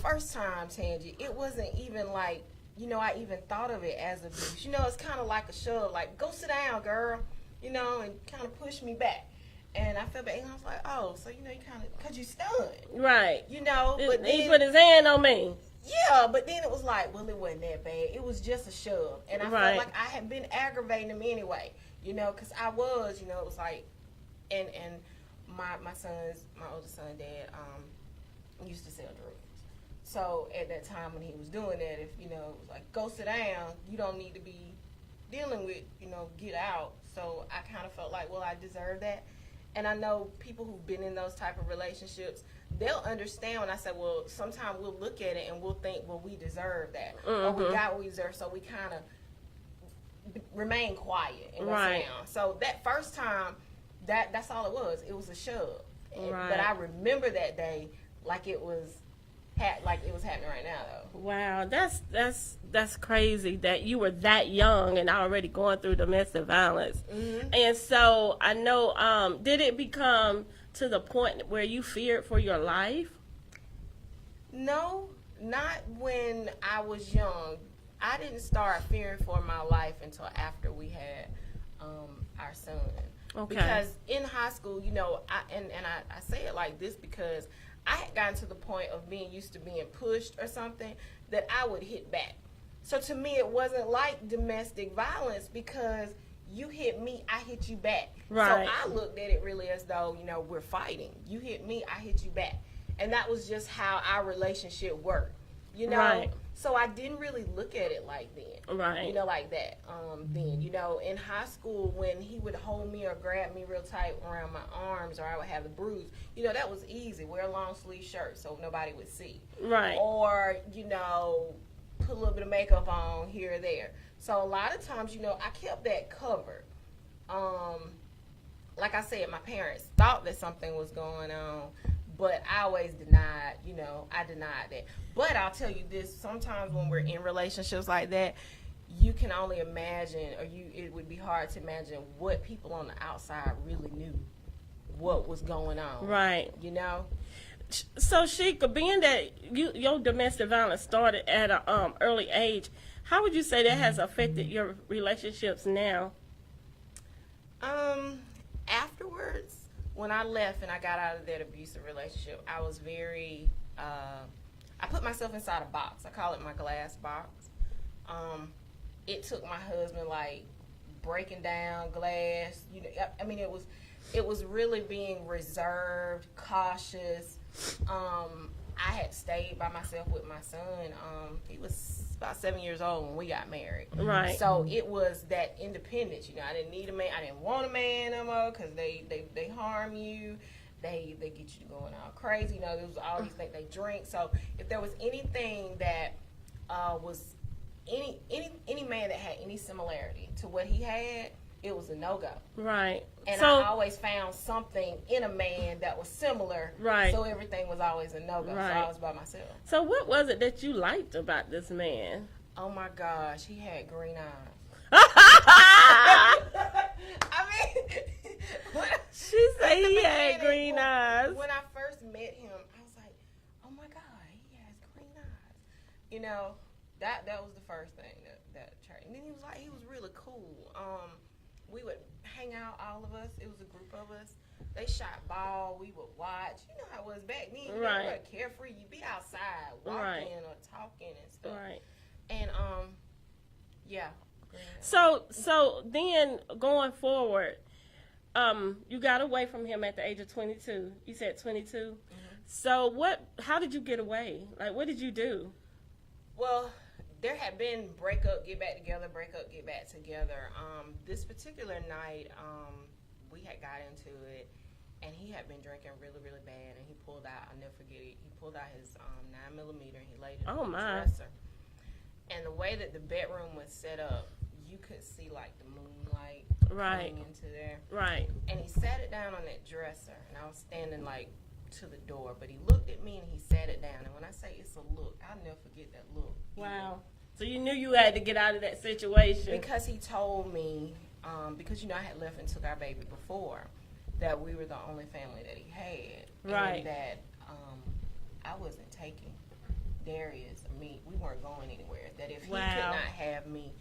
first time, Tangie, it wasn't even like, I even thought of it as abuse. It's kind of like a shove, like, go sit down, girl, and kind of push me back. And I felt bad, and I was like, oh, so, you kind of, because you stunned. Right. But then, he put his hand on me. Yeah, but then it was like, well, it wasn't that bad. It was just a shove. And I felt like I had been aggravating him anyway, because I was, it was like, and my oldest son, dad, used to sell drugs. So at that time when he was doing that, if, it was like, go sit down, you don't need to be dealing with, get out. So I kind of felt like, well, I deserve that. And I know people who've been in those type of relationships, they'll understand when I say, well, sometimes we'll look at it and we'll think, well, we deserve that. Or we got what we deserve, so we kind of remain quiet and go sit down. So that first time, that's all it was. It was a shove. But I remember that day like it was happening right now, though. Wow, that's crazy that you were that young and already going through domestic violence. Mm-hmm. And so I know, did it become to the point where you feared for your life? No, not when I was young. I didn't start fearing for my life until after we had our son. Okay. Because in high school, I say it like this because I had gotten to the point of being used to being pushed or something that I would hit back. So to me, it wasn't like domestic violence because you hit me, I hit you back. Right. So I looked at it really as though, we're fighting. You hit me, I hit you back. And that was just how our relationship worked, Right. So I didn't really look at it like then. Right. Like that. Then, in high school when he would hold me or grab me real tight around my arms or I would have the bruise, that was easy. Wear a long sleeve shirt so nobody would see. Right. Or, put a little bit of makeup on here or there. So a lot of times, I kept that covered. Like I said, my parents thought that something was going on. But I always denied, I denied that. But I'll tell you this, sometimes when we're in relationships like that, you can only imagine, it would be hard to imagine what people on the outside really knew, what was going on. Right. So, Sheikah, being that your domestic violence started at an early age, how would you say that has affected your relationships now? Afterwards, when I left and I got out of that abusive relationship, I was very, I put myself inside a box. I call it my glass box. It took my husband, like, breaking down glass. It was really being reserved, cautious. I had stayed by myself with my son. He was about 7 years old when we got married. Right. So it was that independence. I didn't need a man. I didn't want a man no more because they harm you. They get you going all crazy. There was all these things. They drink. So if there was anything that was any man that had any similarity to what he had, it was a no-go. Right. And I always found something in a man that was similar. Right. So everything was always a no-go. Right. So I was by myself. So what was it that you liked about this man? Oh, my gosh. He had green eyes. She said he had green eyes. When I first met him, I was like, oh, my God, he has green eyes. That was the first thing that attracted. And then he was really cool. We would hang out, all of us. It was a group of us. They shot ball. We would watch. You know how it was back then. Right. You were carefree. You'd be outside walking or talking and stuff. Right. And, yeah. So then going forward, you got away from him at the age of 22. You said 22. Mm-hmm. So how did you get away? Like, what did you do? Well, there had been break up, get back together, break up, get back together. This particular night, we had got into it, and he had been drinking really, really bad, and he pulled out, I'll never forget it, he pulled out his 9mm, and he laid it on the dresser. And the way that the bedroom was set up, you could see, like, the moonlight coming into there. Right. And he sat it down on that dresser, and I was standing, like, to the door, but he looked at me and he sat it down. And when I say it's a look, I'll never forget that look. Wow. So you knew you had to get out of that situation. Because he told me, because I had left and took our baby before, that we were the only family that he had. Right. And that I wasn't taking Darius or me, we weren't going anywhere. That if he Wow. could not have me,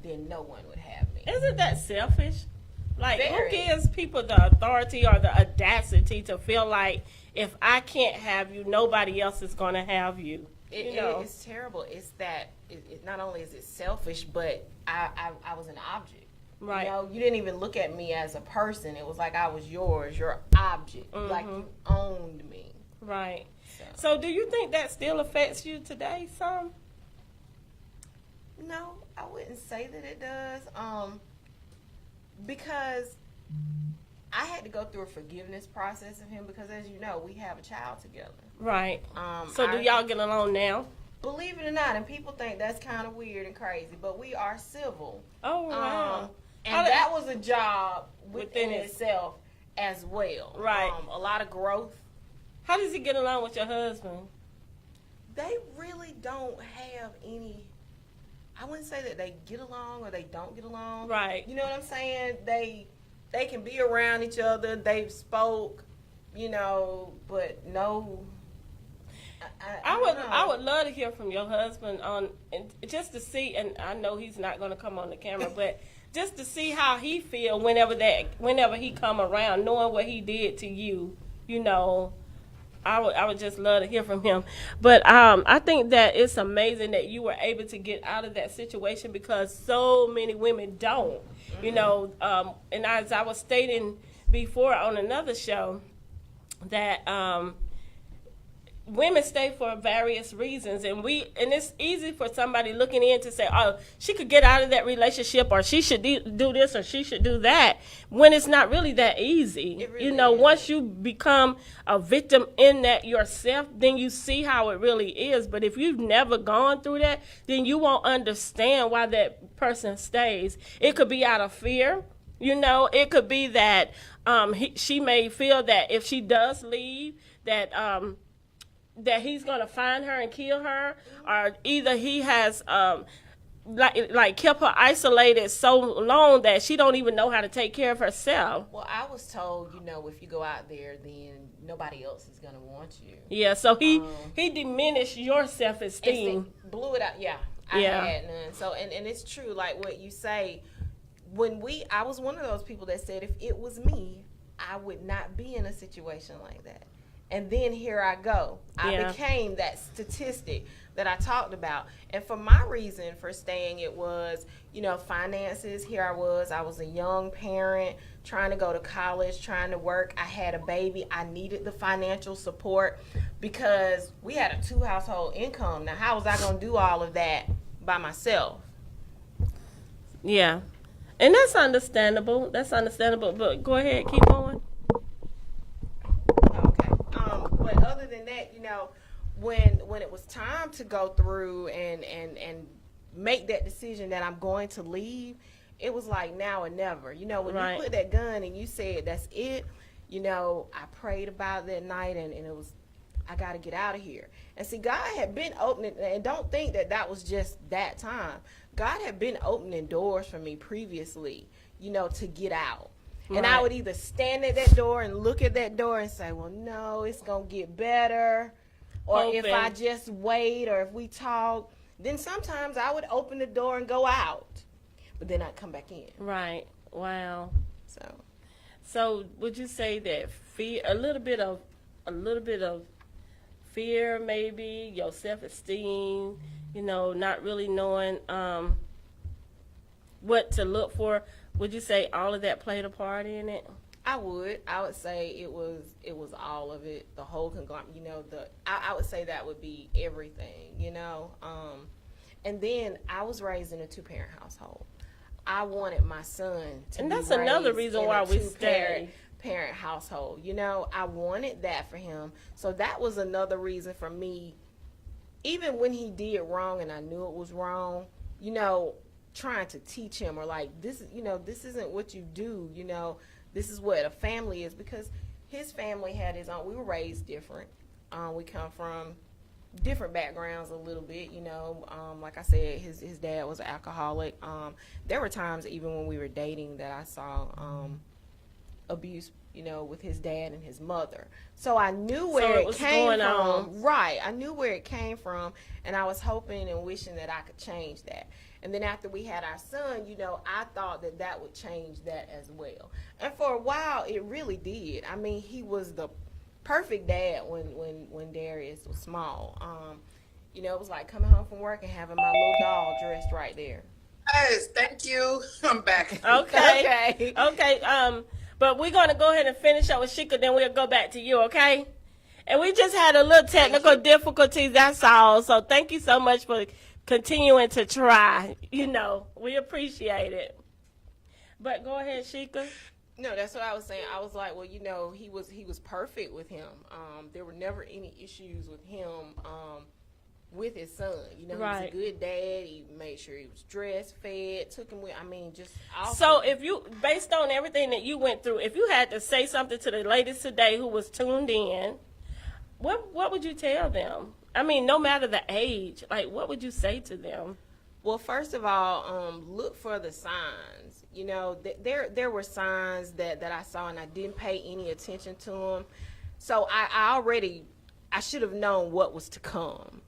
then no one would have me. Isn't that selfish? Like, Very. who gives people the authority or the audacity to feel like if I can't have you, nobody else is going to have you? It's terrible. It's that not only is it selfish, but I was an object. Right. You know, you didn't even look at me as a person. It was like I was yours, your object. Like you owned me. Right. So do you think that still affects you today some? No, I wouldn't say that it does. Because I had to go through a forgiveness process of him because, as you know, we have a child together. Right. So do y'all get along now? Believe it or not, and people think that's kind of weird and crazy, but we are civil. Oh, wow. And that was a job within itself as well. Right. A lot of growth. How does he get along with your husband? They really don't have any. I wouldn't say that they get along or they don't get along. Right. You know what I'm saying? They can be around each other. They've spoke, but no. I would love to hear from your husband on, and just to see, and I know he's not going to come on the camera, but just to see how he feel whenever he come around, knowing what he did to you, I would just love to hear from him. But I think that it's amazing that you were able to get out of that situation because so many women don't. And as I was stating before on another show, that women stay for various reasons, and it's easy for somebody looking in to say, oh, she could get out of that relationship, or she should do this, or she should do that, when it's not really that easy. It really is. Once you become a victim in that yourself, then you see how it really is. But if you've never gone through that, then you won't understand why that person stays. It could be out of fear. It could be that she may feel that if she does leave, that he's going to find her and kill her, or either he has like kept her isolated so long that she don't even know how to take care of herself. Well, I was told, if you go out there, then nobody else is going to want you. Yeah, so he diminished your self-esteem. Blew it out. Yeah, I had none. So, and it's true, like what you say. I was one of those people that said if it was me, I would not be in a situation like that. And then here I go. I became that statistic that I talked about. And for my reason for staying, it was, finances. Here I was a young parent trying to go to college, trying to work. I had a baby. I needed the financial support because we had a 2-household income. Now, how was I going to do all of that by myself? Yeah. And that's understandable. But go ahead, keep going. But other than that, when it was time to go through and make that decision that I'm going to leave, it was like now or never. When you put that gun and you said that's it, I prayed about that night and it was, I got to get out of here. And see, God had been opening, and don't think that was just that time. God had been opening doors for me previously, to get out. And I would either stand at that door and look at that door and say, well, no, it's going to get better. Or if I just wait or if we talk, then sometimes I would open the door and go out. But then I'd come back in. Right. Wow. So would you say that fear, a little bit of fear, maybe, your self-esteem, not really knowing what to look for, would you say all of that played a part in it? I would say it was all of it, the whole conglomerate. I would say that would be everything. And then I was raised in a 2-parent household. I wanted my son to and be that's raised another reason in why a we two-parent household. I wanted that for him. So that was another reason for me, even when he did wrong and I knew it was wrong, trying to teach him, or like, this isn't what you do, this is what a family is, because his family had his own. We were raised different. We come from different backgrounds a little bit, like I said, his dad was an alcoholic. There were times even when we were dating that I saw abuse, with his dad and his mother. So I knew where it came from. On. Right. I knew where it came from, and I was hoping and wishing that I could change that. And then after we had our son, I thought that would change that as well. And for a while, it really did. I mean, he was the perfect dad when Darius was small. It was like coming home from work and having my little doll dressed right there. Yes, thank you. I'm back. Okay. Okay. But we're going to go ahead and finish up with Sheikah, then we'll go back to you, okay? And we just had a little technical difficulties, that's all. So thank you so much for continuing to try. We appreciate it. But go ahead, Sheikah. No, that's what I was saying. I was like, well, he was perfect with him. There were never any issues with him with his son. He was a good dad. He made sure he was dressed, fed, took him with. I mean, just awesome. So if you, based on everything that you went through, if you had to say something to the ladies today who was tuned in, what would you tell them? I mean, no matter the age, like, what would you say to them? Well, first of all, look for the signs. There were signs that I saw, and I didn't pay any attention to them. So I should have known what was to come.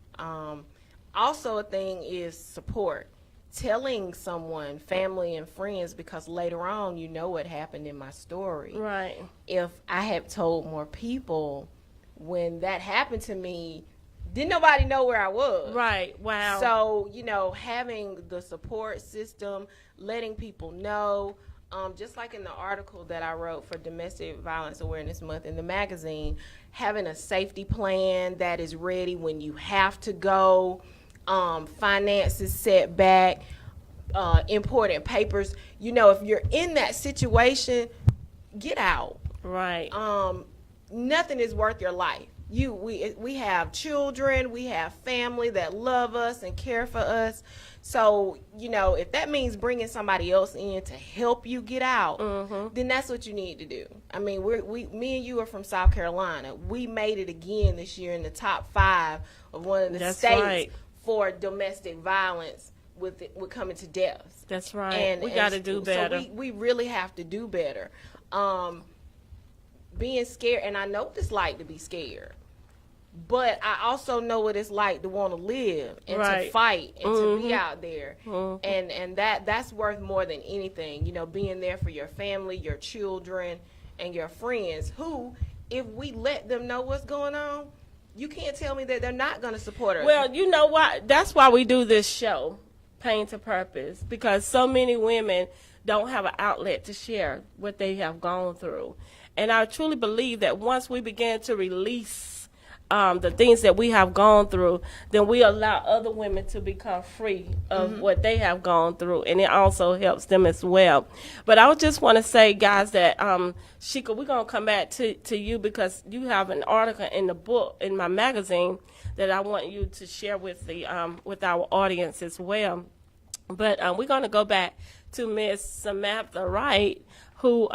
Also, a thing is support. Telling someone, family and friends, because later on, what happened in my story. Right. If I had told more people when that happened to me, didn't nobody know where I was. Right. Wow. So, having the support system, letting people know, just like in the article that I wrote for Domestic Violence Awareness Month in the magazine, having a safety plan that is ready when you have to go, finances set back, important papers. If you're in that situation, get out. Right. Nothing is worth your life. We have children, we have family that love us and care for us. So, if that means bringing somebody else in to help you get out, then that's what you need to do. I mean, me and you are from South Carolina. We made it again this year in the top 5 of one of the states for domestic violence with coming to deaths. That's right. And we got to do better. So we really have to do better. Being scared, and I know what it's like to be scared, but I also know what it's like to want to live and to fight and to be out there. And that's worth more than anything, being there for your family, your children, and your friends who, if we let them know what's going on, you can't tell me that they're not going to support us. Well, you know what? That's why we do this show, Pain to Purpose, because so many women don't have an outlet to share what they have gone through. And I truly believe that once we begin to release the things that we have gone through, then we allow other women to become free of what they have gone through, and it also helps them as well. But I would just want to say, guys, that Sheikah, we're going to come back to you because you have an article in the book, in my magazine, that I want you to share with with our audience as well. But we're going to go back to Miss Samantha Wright, who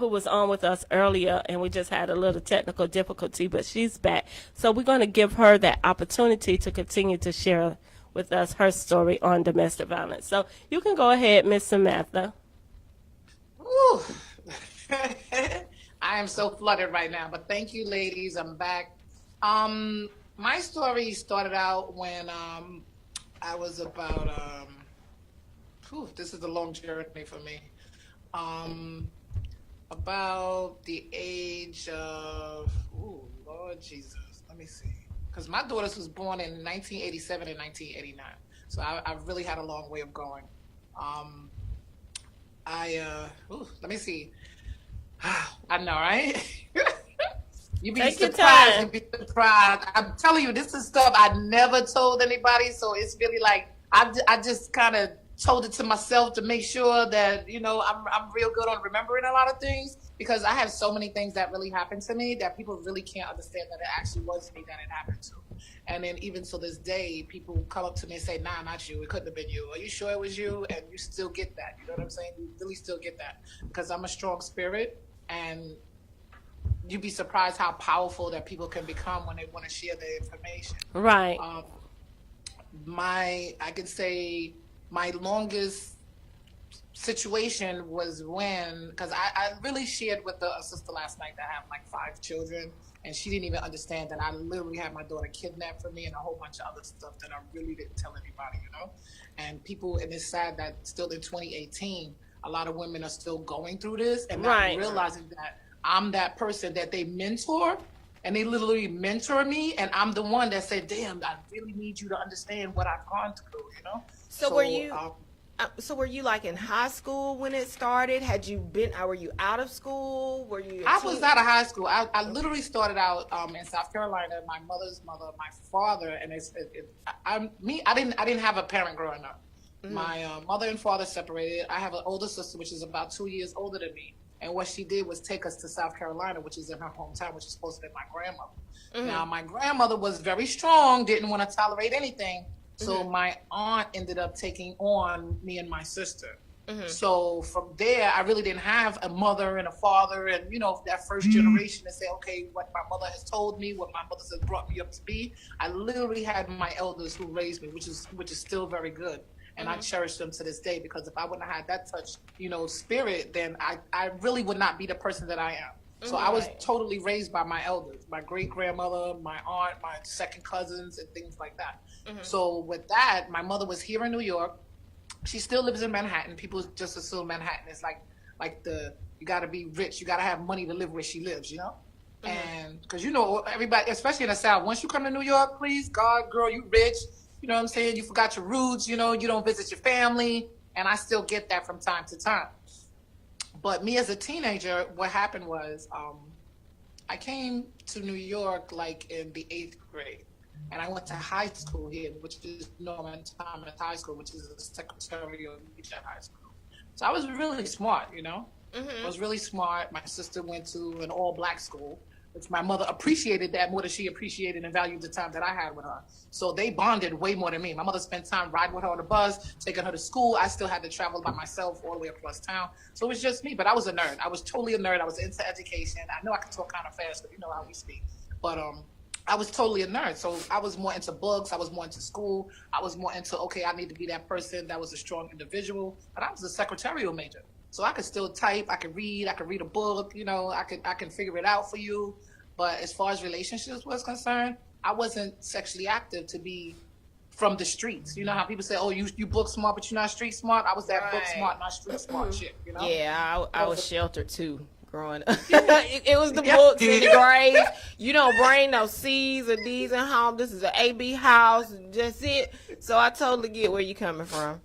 was on with us earlier, and we just had a little technical difficulty, but she's back. So we're going to give her that opportunity to continue to share with us her story on domestic violence. So you can go ahead, Miss Samantha. Ooh. I am so flooded right now, but thank you, ladies. I'm back. My story started out when I was about, this is a long journey for me. About the age of, Lord Jesus, let me see. Because my daughter was born in 1987 and 1989. So I really had a long way of going. Let me see. I know, right? You'd be surprised. You'd be surprised. I'm telling you, this is stuff I never told anybody. So it's really like, I just kind of told it to myself to make sure that, I'm real good on remembering a lot of things, because I have so many things that really happened to me that people really can't understand that it actually was me that it happened to. And then even to this day, people come up to me and say, nah, not you. It couldn't have been you. Are you sure it was you? And you still get that. You know what I'm saying? You really still get that, because I'm a strong spirit, and you'd be surprised how powerful that people can become when they want to share their information. Right. I could say my longest situation was when, because I really shared with the sister last night that I have like 5 children, and she didn't even understand that I literally had my daughter kidnapped from me and a whole bunch of other stuff that I really didn't tell anybody, you know? And people, and it's sad that still in 2018, a lot of women are still going through this and not realizing that I'm that person that they mentor, and they literally mentor me, and I'm the one that said, damn, I really need you to understand what I've gone through, you know? So were you like in high school when it started? Were you out of school? Were you? I was out of high school. I literally started out in South Carolina. My mother's mother, my father, and I didn't have a parent growing up. Mm-hmm. My mother and father separated. I have an older sister, which is about 2 years older than me. And what she did was take us to South Carolina, which is in her hometown, which is supposed to be my grandmother. Mm-hmm. Now, my grandmother was very strong, didn't want to tolerate anything. So my aunt ended up taking on me and my sister. Mm-hmm. So from there, I really didn't have a mother and a father and, you know, that first generation to say, okay, what my mother has told me, what my mother has brought me up to be. I literally had my elders who raised me, which is still very good. And I cherish them to this day, because if I wouldn't have had that touch, you know, spirit, then I really would not be the person that I am. So I was totally raised by my elders, my great grandmother, my aunt, my second cousins, and things like that. Mm-hmm. So with that, my mother was here in New York. She still lives in Manhattan. People just assume Manhattan is like you got to be rich, you got to have money to live where she lives, you know. Mm-hmm. And because, you know, everybody, especially in the South, once you come to New York, please God, girl, you rich. You know what I'm saying? You forgot your roots. You know, you don't visit your family, and I still get that from time to time. But me as a teenager, what happened was I came to New York like in the 8th grade, and I went to high school here, which is Norman Thomas High School, which is a secretarial high school. So I was really smart, you know. Mm-hmm. I was really smart. My sister went to an all-black school, which my mother appreciated that more than she appreciated and valued the time that I had with her. So they bonded way more than me. My mother spent time riding with her on the bus, taking her to school. I still had to travel by myself all the way across town. So it was just me, but I was a nerd. I was totally a nerd. I was into education. I know I can talk kind of fast, but you know how we speak. But I was totally a nerd. So I was more into books. I was more into school. I was more into, okay, I need to be that person that was a strong individual. But I was a secretarial major. So I could still type, I could read a book, you know, I can figure it out for you. But as far as relationships was concerned, I wasn't sexually active to be from the streets. You know how people say, oh, you book smart, but you're not street smart? I was that book smart, not street smart shit, you know? Yeah, I was sheltered too growing up. it was the books and the grades. You don't bring no C's or D's in home. This is an AB house, just it. So I totally get where you're coming from.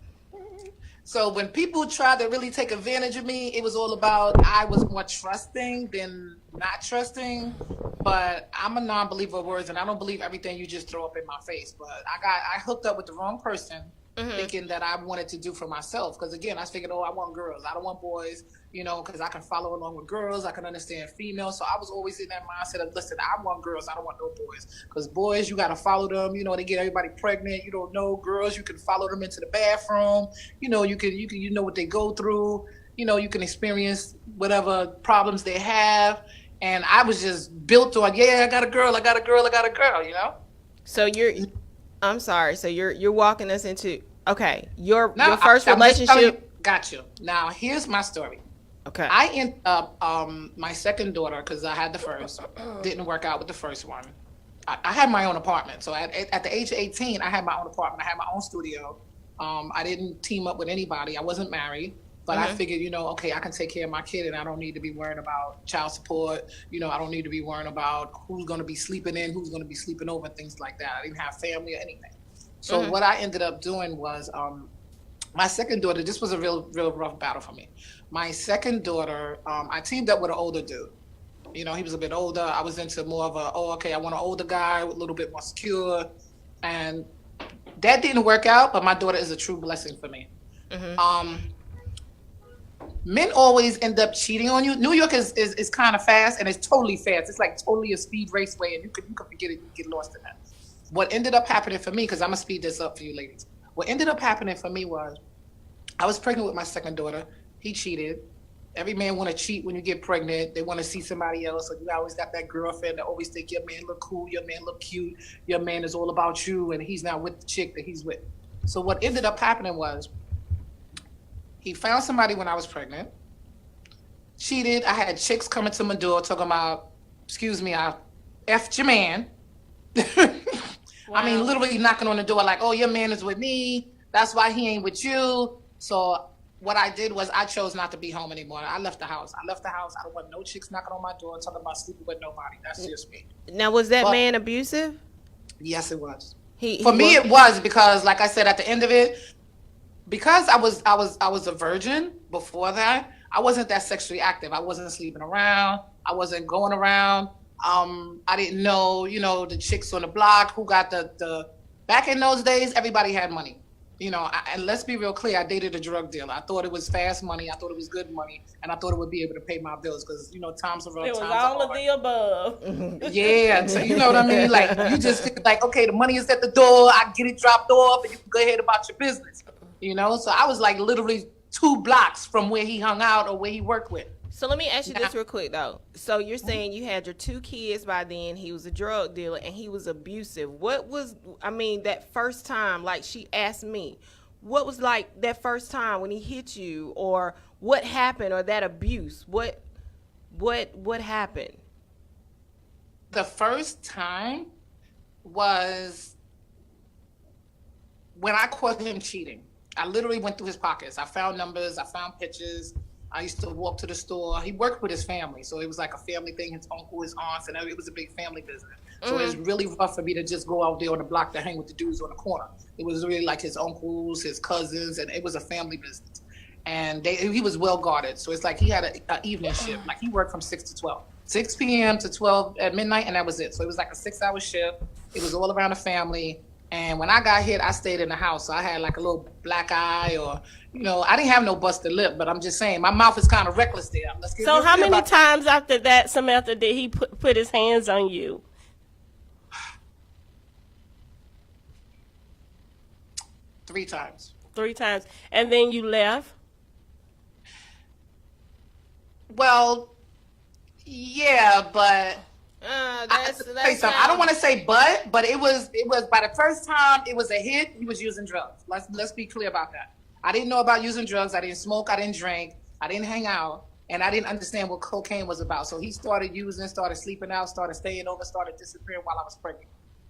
So when people tried to really take advantage of me, it was all about I was more trusting than not trusting. But I'm a non-believer of words, and I don't believe everything you just throw up in my face. But I hooked up with the wrong person, thinking that I wanted to do for myself. Because again, I figured, I want girls. I don't want boys, you know, because I can follow along with girls. I can understand females. So I was always in that mindset of, listen, I want girls. I don't want no boys. Because boys, you got to follow them. You know, they get everybody pregnant. You don't know. Girls, you can follow them into the bathroom. You know, you know what they go through. You know, you can experience whatever problems they have. And I was just built on, I got a girl, you know? So I'm sorry. So you're walking us into, okay, your first relationship. Got you. Now, here's my story. Okay. I ended up, my second daughter, because I had the first, didn't work out with the first one. I had my own apartment. So at the age of 18, I had my own apartment. I had my own studio. I didn't team up with anybody. I wasn't married. But I figured, you know, okay, I can take care of my kid and I don't need to be worrying about child support. You know, I don't need to be worrying about who's going to be sleeping in, who's going to be sleeping over, things like that. I didn't have family or anything. So what I ended up doing was my second daughter, this was a real rough battle for me. My second daughter, I teamed up with an older dude. You know, he was a bit older. I was into more of I want an older guy, a little bit more secure. And that didn't work out, but my daughter is a true blessing for me. Men always end up cheating on you. New York is kind of fast, and it's totally fast. It's like totally a speed raceway, and you can forget it, you get lost in that. What ended up happening for me, because I'm going to speed this up for you ladies. What ended up happening for me was I was pregnant with my second daughter. He cheated. Every man want to cheat when you get pregnant. They want to see somebody else. So you always got that girlfriend that always think your man look cool, your man look cute, your man is all about you, and he's not with the chick that he's with. So what ended up happening was He found somebody when I was pregnant. Cheated. I had chicks coming to my door talking about, excuse me, I effed your man. Wow. I mean, literally knocking on the door like, oh, your man is with me. That's why he ain't with you. So what I did was I chose not to be home anymore. I left the house. I don't want no chicks knocking on my door talking about sleeping with nobody. That's just me. Now, was that man abusive? Yes, it was. For me, it was because, like I said, at the end of it, because I was a virgin before that, I wasn't that sexually active. I wasn't sleeping around. I wasn't going around. I didn't know, the chicks on the block who got the back in those days, everybody had money. And let's be real clear, I dated a drug dealer. I thought it was fast money. I thought it was good money. And I thought it would be able to pay my bills because, times are rough. It was all of the above. Yeah. So, you know what I mean? Like, you just think like, okay, the money is at the door. I get it dropped off and you can go ahead about your business. So I was like literally 2 blocks from where he hung out or where he worked with. So let me ask you this real quick, though. So you're saying you had your 2 kids by then. He was a drug dealer and he was abusive. What was, that first time, like she asked me, what was like that first time when he hit you, or what happened, or that abuse? What happened? The first time was when I caught him cheating. I literally went through his pockets. I found numbers. I found pictures. I used to walk to the store. He worked with his family, so it was like a family thing. His uncle, his aunts, and it was a big family business. So it was really rough for me to just go out there on the block to hang with the dudes on the corner. It was really like his uncles, his cousins, and it was a family business. And he was well guarded. So it's like he had an evening shift. Like he worked from 6 to 12. 6 p.m. to 12 at midnight, and that was it. So it was like a 6-hour shift. It was all around the family. And when I got hit, I stayed in the house. So I had like a little black eye, or, I didn't have no busted lip, but I'm just saying my mouth is kind of reckless there. So how many times after that, Samantha, did he put his hands on you? 3 times. 3 times. And then you left? Well, yeah, but I don't want to say but it was by the first time it was a hit, he was using drugs. Let's be clear about that. I didn't know about using drugs. I didn't smoke. I didn't drink. I didn't hang out, and I didn't understand what cocaine was about. So he started using, started sleeping out, started staying over, started disappearing while I was pregnant.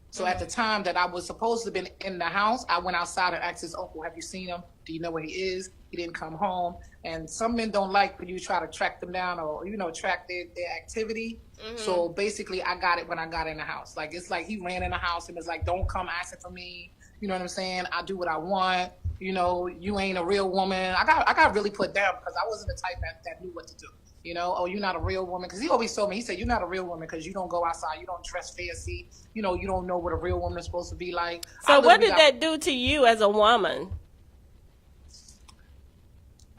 So at the time that I was supposed to have been in the house, I went outside and asked his uncle, have you seen him? Do you know where he is? He didn't come home. And some men don't like when you try to track them down or, track their activity. Mm-hmm. So basically I got it when I got in the house. Like, it's like he ran in the house and was like, don't come asking for me. You know what I'm saying? I do what I want. You ain't a real woman. I got really put down because I wasn't the type that knew what to do. Oh, you're not a real woman. Because he always told me, he said, you're not a real woman because you don't go outside. You don't dress fancy. You don't know what a real woman is supposed to be like. So what did that do to you as a woman?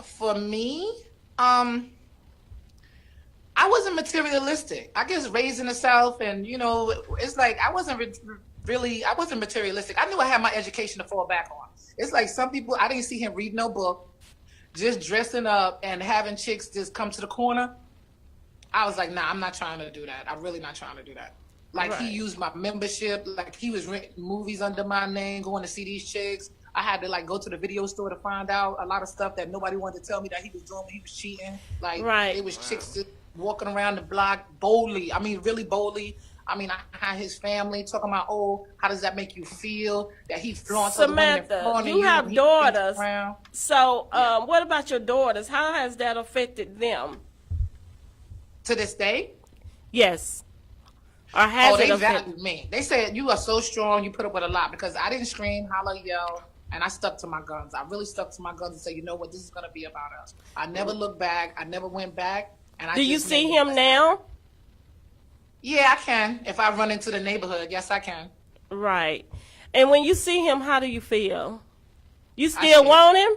For me, I wasn't materialistic. I guess raised in the South and, it's like I wasn't materialistic. I knew I had my education to fall back on. It's like some people, I didn't see him read no book. Just dressing up and having chicks just come to the corner. I was like, nah, I'm not trying to do that. I'm really not trying to do that. Like, right. He used my membership. Like, he was renting movies under my name, going to see these chicks. I had to, go to the video store to find out a lot of stuff that nobody wanted to tell me that he was doing when he was cheating. Like, right. It was chicks just walking around the block boldly. I mean, really boldly. I mean, I had his family talking about, how does that make you feel? That he flaunts other women in front of you. You have daughters. So, what about your daughters? How has that affected them? To this day? Yes. Or has they valued me. They said, you are so strong, you put up with a lot. Because I didn't scream, holler, yell, and I stuck to my guns. I really stuck to my guns and said, you know what, this is going to be about us. I never looked back. I never went back. And Do you see him now? Yeah, I can. If I run into the neighborhood, yes, I can. Right. And when you see him, how do you feel? You still want him?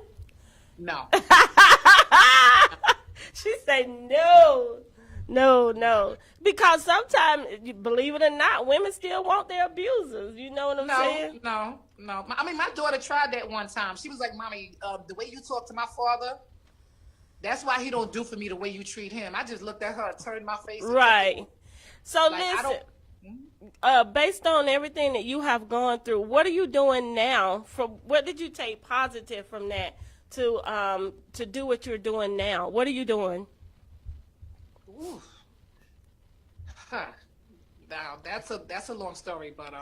No. She said no. Because sometimes, believe it or not, women still want their abusers. You know what I'm saying? No. I mean, my daughter tried that one time. She was like, Mommy, the way you talk to my father, that's why he don't do for me the way you treat him. I just looked at her, turned my face. Right. So listen, based on everything that you have gone through, what are you doing now? What did you take positive from that to do what you're doing now? What are you doing? Ooh. Huh. Now that's a long story, but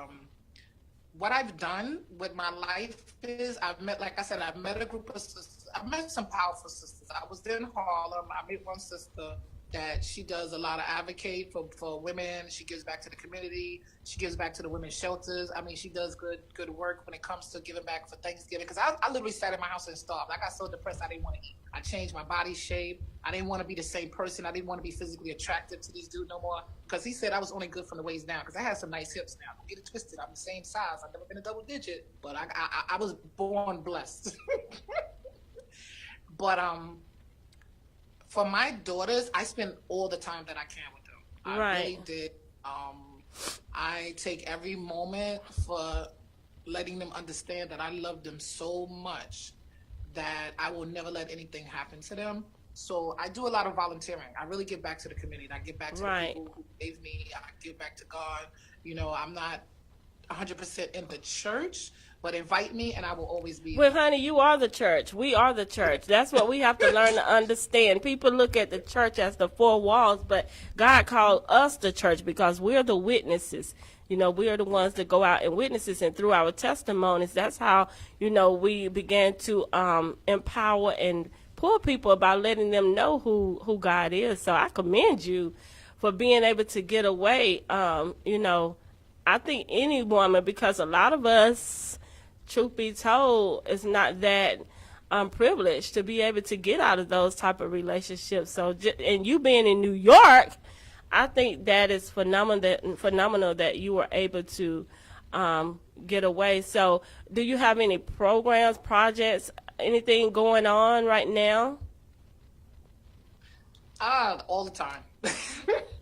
what I've done with my life is like I said, I've met a group of sisters. I've met some powerful sisters. I was in Harlem. I met one sister that she does a lot of advocate for women. She gives back to the community. She gives back to the women's shelters. I mean, she does good work when it comes to giving back for Thanksgiving. Because I literally sat in my house and starved. I got so depressed I didn't want to eat. I changed my body shape. I didn't want to be the same person. I didn't want to be physically attractive to this dude no more. Because he said I was only good from the waist down. Because I had some nice hips now. Don't get it twisted. I'm the same size. I've never been a double digit. But I was born blessed. But for my daughters, I spend all the time that I can with them. I really did. I take every moment for letting them understand that I love them so much that I will never let anything happen to them. So I do a lot of volunteering. I really give back to the community. I give back to the people who gave me. I give back to God. You know, I'm not 100% in the church, but invite me and I will always be there. Well, honey, you are the church. We are the church. That's what we have to learn to understand. People look at the church as the four walls, but God called us the church because we're the witnesses. You know, we are the ones that go out and witnesses, and through our testimonies, that's how, you know, we began to empower and pull people by letting them know who God is. So I commend you for being able to get away. You know, I think any woman, because a lot of us, truth be told, is not that privileged to be able to get out of those type of relationships. So, and you being in New York, I think that is phenomenal that you were able to get away. So, do you have any programs, projects, anything going on right now? All the time.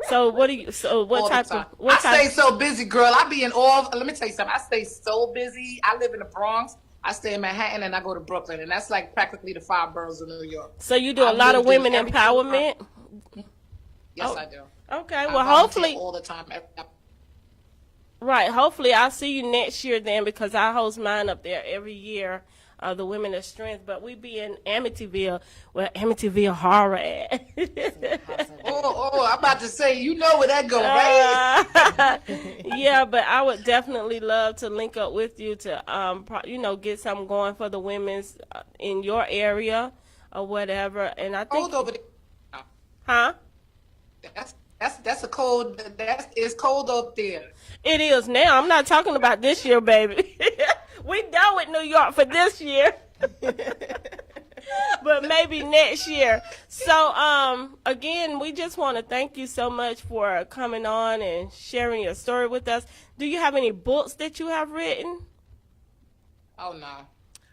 So what do you? So what all type of? What I stay so busy, girl. I be in all. Let me tell you something. I stay so busy. I live in the Bronx. I stay in Manhattan, and I go to Brooklyn, and that's like practically the 5 boroughs of New York. So you do a lot of women empowerment. Yes, I do. Okay. Well, hopefully all the time. Right. Hopefully, I'll see you next year then, because I host mine up there every year. The Women of Strength, but we be in Amityville, where Amityville horror at. I'm about to say, you know where that go, right? Yeah, but I would definitely love to link up with you to, get something going for the women's in your area or whatever. And I think cold over there. Huh? That's a cold. It's cold up there. It is now. I'm not talking about this year, baby. We done with New York for this year. But maybe next year. So, again, we just want to thank you so much for coming on and sharing your story with us. Do you have any books that you have written? Oh, no.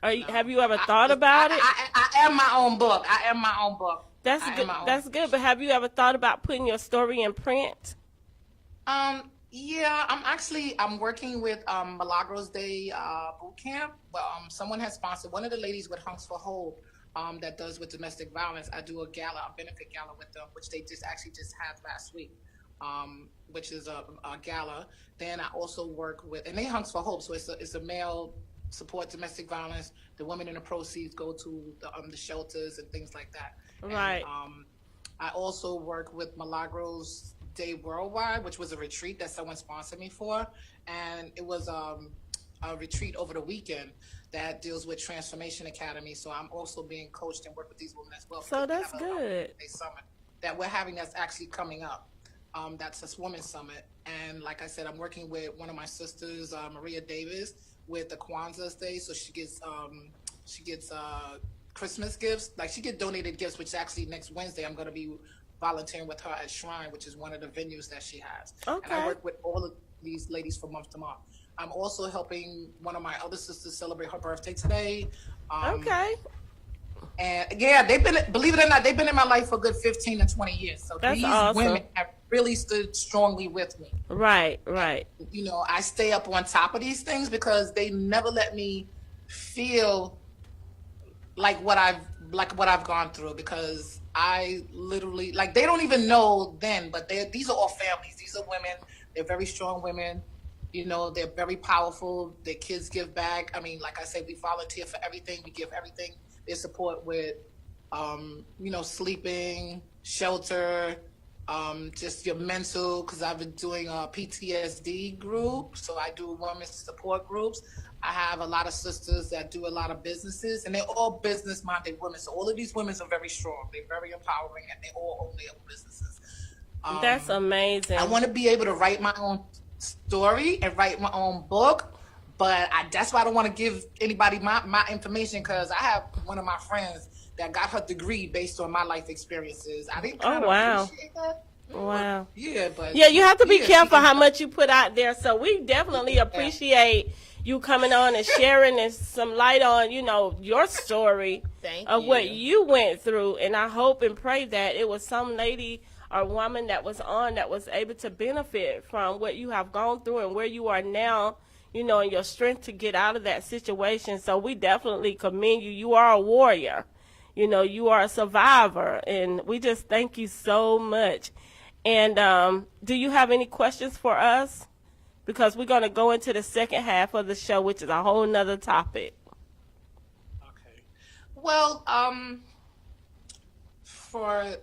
No. Have you ever thought about it? I am my own book. I am my own book. That's good. That's good. But have you ever thought about putting your story in print? Yeah, I'm working with Milagros Day boot camp. Well, someone has sponsored one of the ladies with Hunks for Hope that does with domestic violence. I do a benefit gala with them, which they just had last week, which is a gala. Then I also work with, and they Hunks for Hope, so it's a male support domestic violence. The women in the proceeds go to the shelters and things like that. Right. And, I also work with Milagros Day Worldwide, which was a retreat that someone sponsored me for, and it was a retreat over the weekend that deals with Transformation Academy. So I'm also being coached and work with these women as well. So that's good. A summit that we're having that's actually coming up. That's a women's summit, and like I said, I'm working with one of my sisters, Maria Davis, with the Kwanzaa Day. So she gets Christmas gifts. Like she get donated gifts, which actually next Wednesday I'm going to be volunteering with her at Shrine, which is one of the venues that she has. Okay. And I work with all of these ladies from month to month. I'm also helping one of my other sisters celebrate her birthday today. Okay. And yeah, believe it or not, they've been in my life for a good 15 and 20 years. So that's these awesome. Women have really stood strongly with me. Right. And, I stay up on top of these things because they never let me feel like what I've gone through, because I literally, they don't even know then, but these are all families. These are women. They're very strong women. You know, they're very powerful. Their kids give back. I mean, like I said, we volunteer for everything. We give everything. They support with, you know, sleeping, shelter, just your mental, because I've been doing a PTSD group. So I do women's support groups. I have a lot of sisters that do a lot of businesses, and they're all business-minded women. So all of these women are very strong. They're very empowering, and they all own their own businesses. That's amazing. I want to be able to write my own story and write my own book, but that's why I don't want to give anybody my information, because I have one of my friends that got her degree based on my life experiences. I didn't kind of appreciate that. Wow. Yeah, but you have to be careful how much you put out there. So we definitely appreciate you coming on and sharing and some light on, you know, your story of what you went through. And I hope and pray that it was some lady or woman that was on that was able to benefit from what you have gone through and where you are now, you know, and your strength to get out of that situation. So we definitely commend you. You are a warrior. You know, you are a survivor, and we just thank you so much. And do you have any questions for us? Because we're going to go into the second half of the show, which is a whole nother topic. Okay. Well,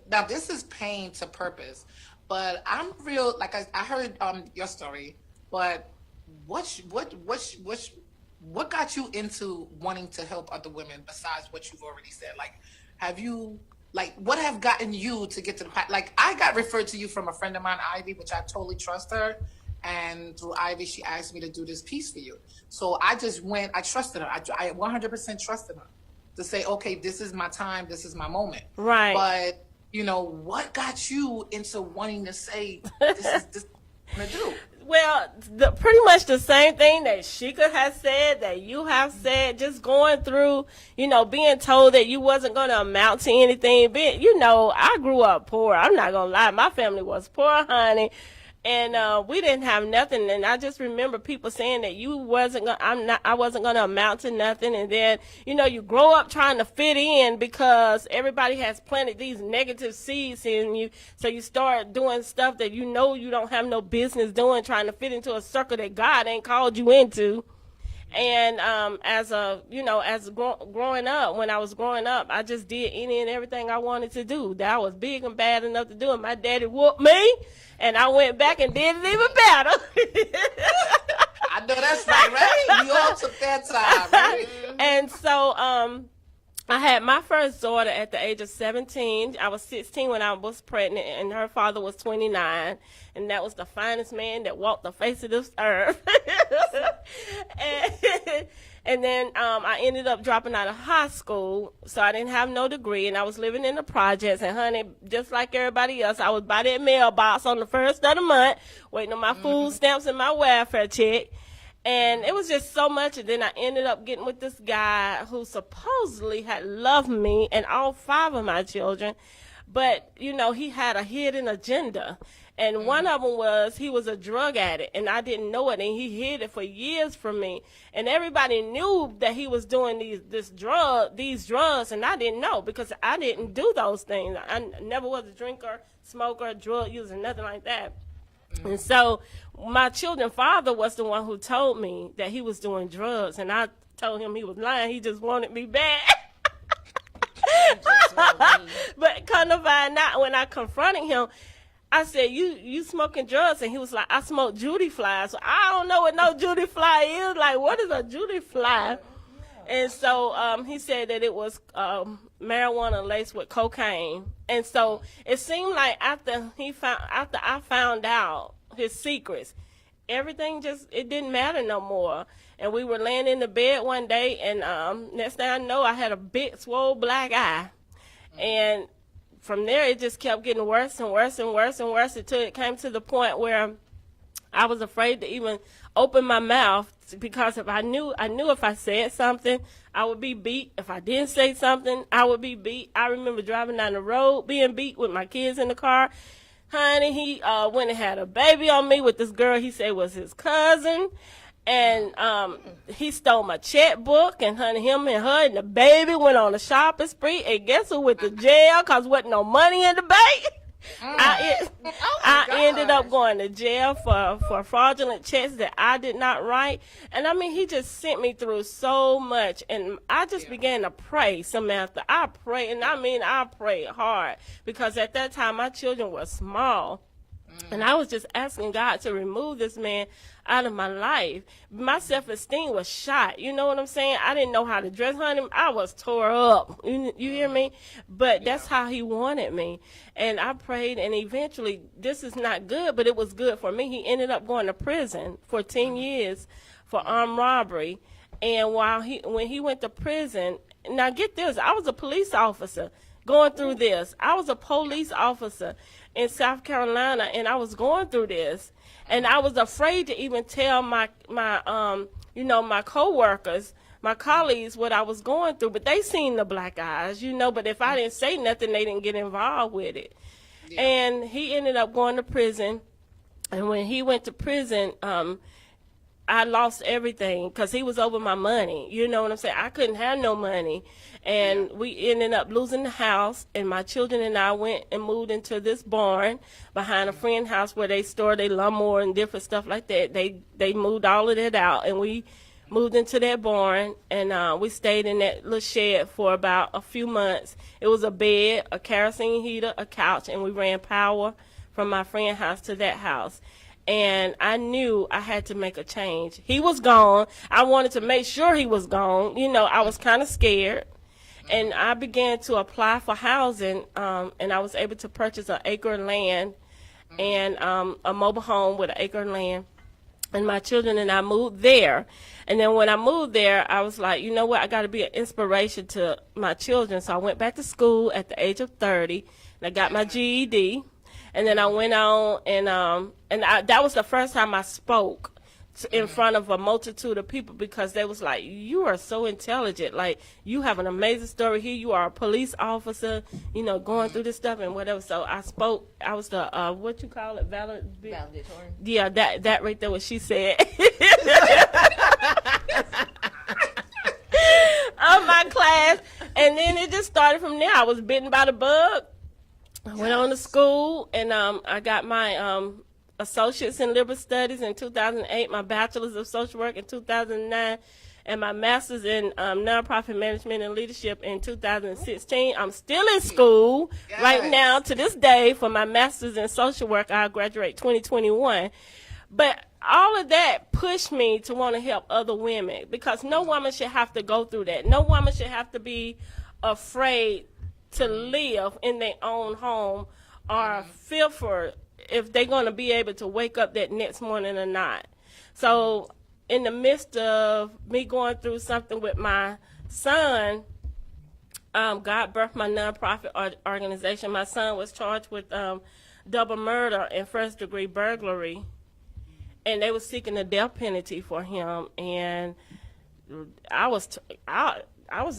now this is pain to purpose, but I'm real, like I heard your story, but what got you into wanting to help other women besides what you've already said? Like, what have gotten you to get to the, like, I got referred to you from a friend of mine, Ivy, which I totally trust her. And through Ivy, she asked me to do this piece for you. So I just went, I trusted her. I 100% trusted her to say, okay, this is my time. This is my moment. Right. But, you know, what got you into wanting to say, this is what I'm going to do? Well, pretty much the same thing that Sheikah has said, that you have said, just going through, you know, being told that you wasn't going to amount to anything. You know, I grew up poor. I'm not going to lie. My family was poor, honey. And we didn't have nothing, and I just remember people saying that I wasn't gonna amount to nothing. And then, you know, you grow up trying to fit in because everybody has planted these negative seeds in you, so you start doing stuff that you know you don't have no business doing, trying to fit into a circle that God ain't called you into. And growing up, when I was growing up, I just did any and everything I wanted to do that I was big and bad enough to do. And my daddy whooped me, and I went back and did it even better. I know that's right? We all took that time, right? And so I had my first daughter at the age of 17. I was 16 when I was pregnant, and her father was 29. And that was the finest man that walked the face of this earth. And then I ended up dropping out of high school, so I didn't have no degree, and I was living in the projects. And, honey, just like everybody else, I was by that mailbox on the first of the month, waiting on my food stamps and my welfare check. And it was just so much. And then I ended up getting with this guy who supposedly had loved me and all 5 of my children. But, you know, he had a hidden agenda. And one of them was he was a drug addict, and I didn't know it, and he hid it for years from me. And everybody knew that he was doing these drugs, and I didn't know because I didn't do those things. I never was a drinker, smoker, drug user, nothing like that. And so my children's father was the one who told me that he was doing drugs, and I told him he was lying. He just wanted me back. But come to find out, when I confronted him, I said, you smoking drugs? And he was like, I smoke Judy flies. So I don't know what no Judy fly is. Like, what is a Judy fly? And so he said that it was marijuana laced with cocaine. And so it seemed like after I found out his secrets, everything it didn't matter no more. And we were laying in the bed one day, and next thing I know, I had a big swole black eye. And from there, it just kept getting worse and worse and worse and worse until it came to the point where I was afraid to even open my mouth, because if I knew if I said something, I would be beat. If I didn't say something, I would be beat. I remember driving down the road being beat with my kids in the car. Honey, he went and had a baby on me with this girl he said was his cousin. And he stole my checkbook, and honey, him and her and the baby went on a shopping spree. And guess who went to jail? Cause wasn't no money in the bank. I ended up going to jail for fraudulent checks that I did not write. And I mean, he just sent me through so much. And I just began to pray, Samantha. I prayed, and I mean, I prayed hard because at that time my children were small. And I was just asking God to remove this man out of my life. My self-esteem was shot. You know what I'm saying? I didn't know how to dress, honey. I was tore up. You hear me? But that's how he wanted me. And I prayed, and eventually, this is not good, but it was good for me. He ended up going to prison for 10 years for armed robbery. And when he went to prison, now get this, I was a police officer going through this. I was a police officer in South Carolina, and I was going through this, and I was afraid to even tell my coworkers, my colleagues, what I was going through. But they seen the black eyes, But if I didn't say nothing, they didn't get involved with it. Yeah. And he ended up going to prison, and when he went to prison, I lost everything because he was over my money. You know what I'm saying? I couldn't have no money. And we ended up losing the house, and my children and I went and moved into this barn behind a friend's house where they store their lawnmower and different stuff like that. They moved all of that out, and we moved into that barn, and we stayed in that little shed for about a few months. It was a bed, a kerosene heater, a couch, and we ran power from my friend's house to that house. And I knew I had to make a change. He was gone. I wanted to make sure he was gone. I was kind of scared. And I began to apply for housing, and I was able to purchase an acre of land and a mobile home with an acre of land. And my children and I moved there. And then when I moved there, I was like, you know what, I got to be an inspiration to my children. So I went back to school at the age of 30, and I got my GED. And then I went on, and that was the first time I spoke in front of a multitude of people, because they was like, you are so intelligent. Like, you have an amazing story here. You are a police officer, going through this stuff and whatever. So I spoke. I was the, what you call it? Valedictorian. Yeah, that right there, what she said. Of my class. And then it just started from there. I was bitten by the bug. I went on to school, and I got my associates in liberal studies in 2008, my bachelor's of social work in 2009, and my master's in nonprofit management and leadership in 2016. I'm still in school right now to this day for my master's in social work. I'll graduate 2021. But all of that pushed me to want to help other women, because no woman should have to go through that. No woman should have to be afraid to live in their own home or fearful if they're going to be able to wake up that next morning or not. So in the midst of me going through something with my son, God birthed my nonprofit organization. My son was charged with double murder and first-degree burglary, and they were seeking the death penalty for him. And I was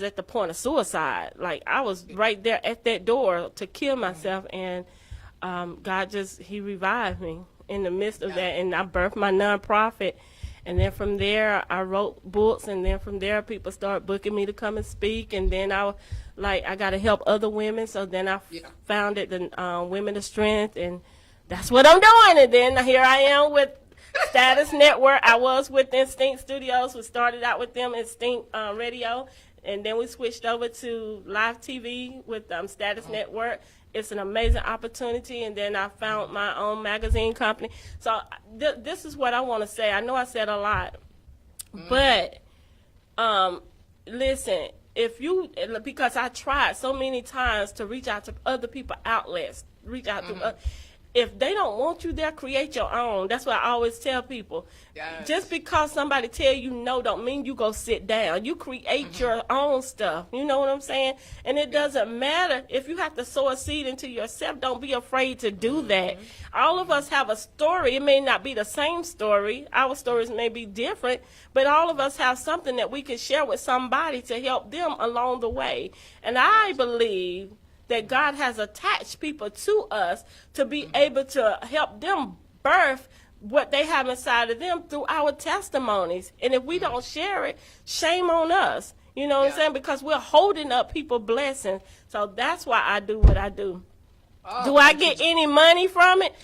at the point of suicide. Like, I was right there at that door to kill myself, and God he revived me in the midst of that, and I birthed my nonprofit. And then from there, I wrote books, and then from there, people started booking me to come and speak, and then I got to help other women, so then I founded the Women of Strength, and that's what I'm doing. And then here I am with Status Network. I was with Instinct Studios. We started out with them, Instinct Radio, and then we switched over to live TV with Status Network. It's an amazing opportunity, and then I found my own magazine company. So this is what I want to say. I know I said a lot, but listen, because I tried so many times to reach out to other people outlets, if they don't want you there, create your own. That's what I always tell people. Yes. Just because somebody tell you no don't mean you go sit down. You create your own stuff. You know what I'm saying? And it doesn't matter if you have to sow a seed into yourself. Don't be afraid to do that. All of us have a story. It may not be the same story. Our stories may be different, but all of us have something that we can share with somebody to help them along the way. And I believe that God has attached people to us to be able to help them birth what they have inside of them through our testimonies. And if we don't share it, shame on us. You know what I'm saying? Because we're holding up people's blessings. So that's why I do what I do. Do I get any money from it?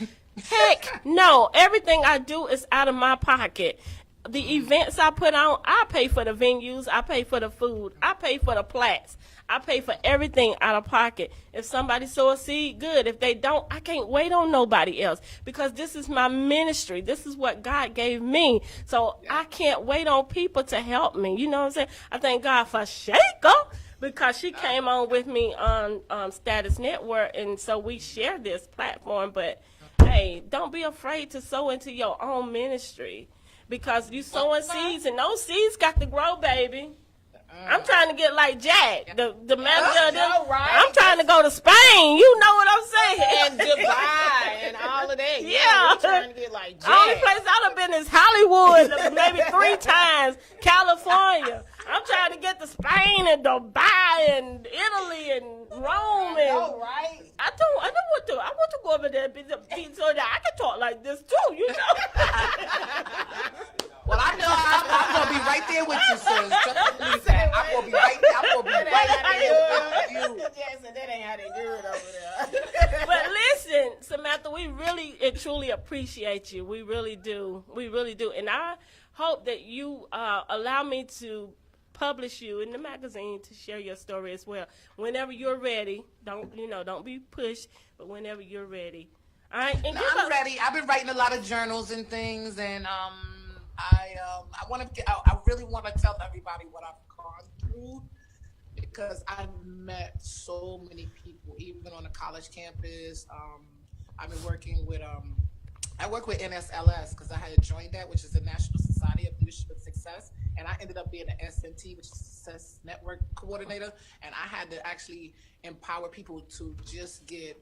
Heck, no. Everything I do is out of my pocket. The events I put on, I pay for the venues, I pay for the food, I pay for the plaques. I pay for everything out of pocket. If somebody sow a seed, good. If they don't, I can't wait on nobody else because this is my ministry. This is what God gave me. So I can't wait on people to help me. You know what I'm saying? I thank God for Sheikah because she came on with me on Status Network, and so we share this platform. But, hey, don't be afraid to sow into your own ministry because you sowing seeds, and those seeds got to grow, baby. I'm trying to get like Jack, the manager. Right. I'm trying to go to Spain. You know what I'm saying? And Dubai and all of that. Yeah. We're trying to get like Jack. Only place I'd have been is Hollywood, maybe 3 times. California. I'm trying to get to Spain and Dubai and Italy and Rome. And Right? I want to go over there and be so that I can talk like this too. You know. Well, I know I'm going to be right there with you, sis. I'm going to be right there. I'm going to be right there with you. Jackson, that ain't how they do it over there. But listen, Samantha, we really and truly appreciate you. We really do. We really do. And I hope that you allow me to publish you in the magazine to share your story as well. Whenever you're ready, don't be pushed, but whenever you're ready. All right. And I'm ready. I've been writing a lot of journals and things, and I really want to tell everybody what I've gone through because I've met so many people, even on the college campus. I've been working with I work with NSLS because I had joined that, which is the National Society of Leadership and Success, and I ended up being an SNT, which is Success Network Coordinator, and I had to actually empower people to just get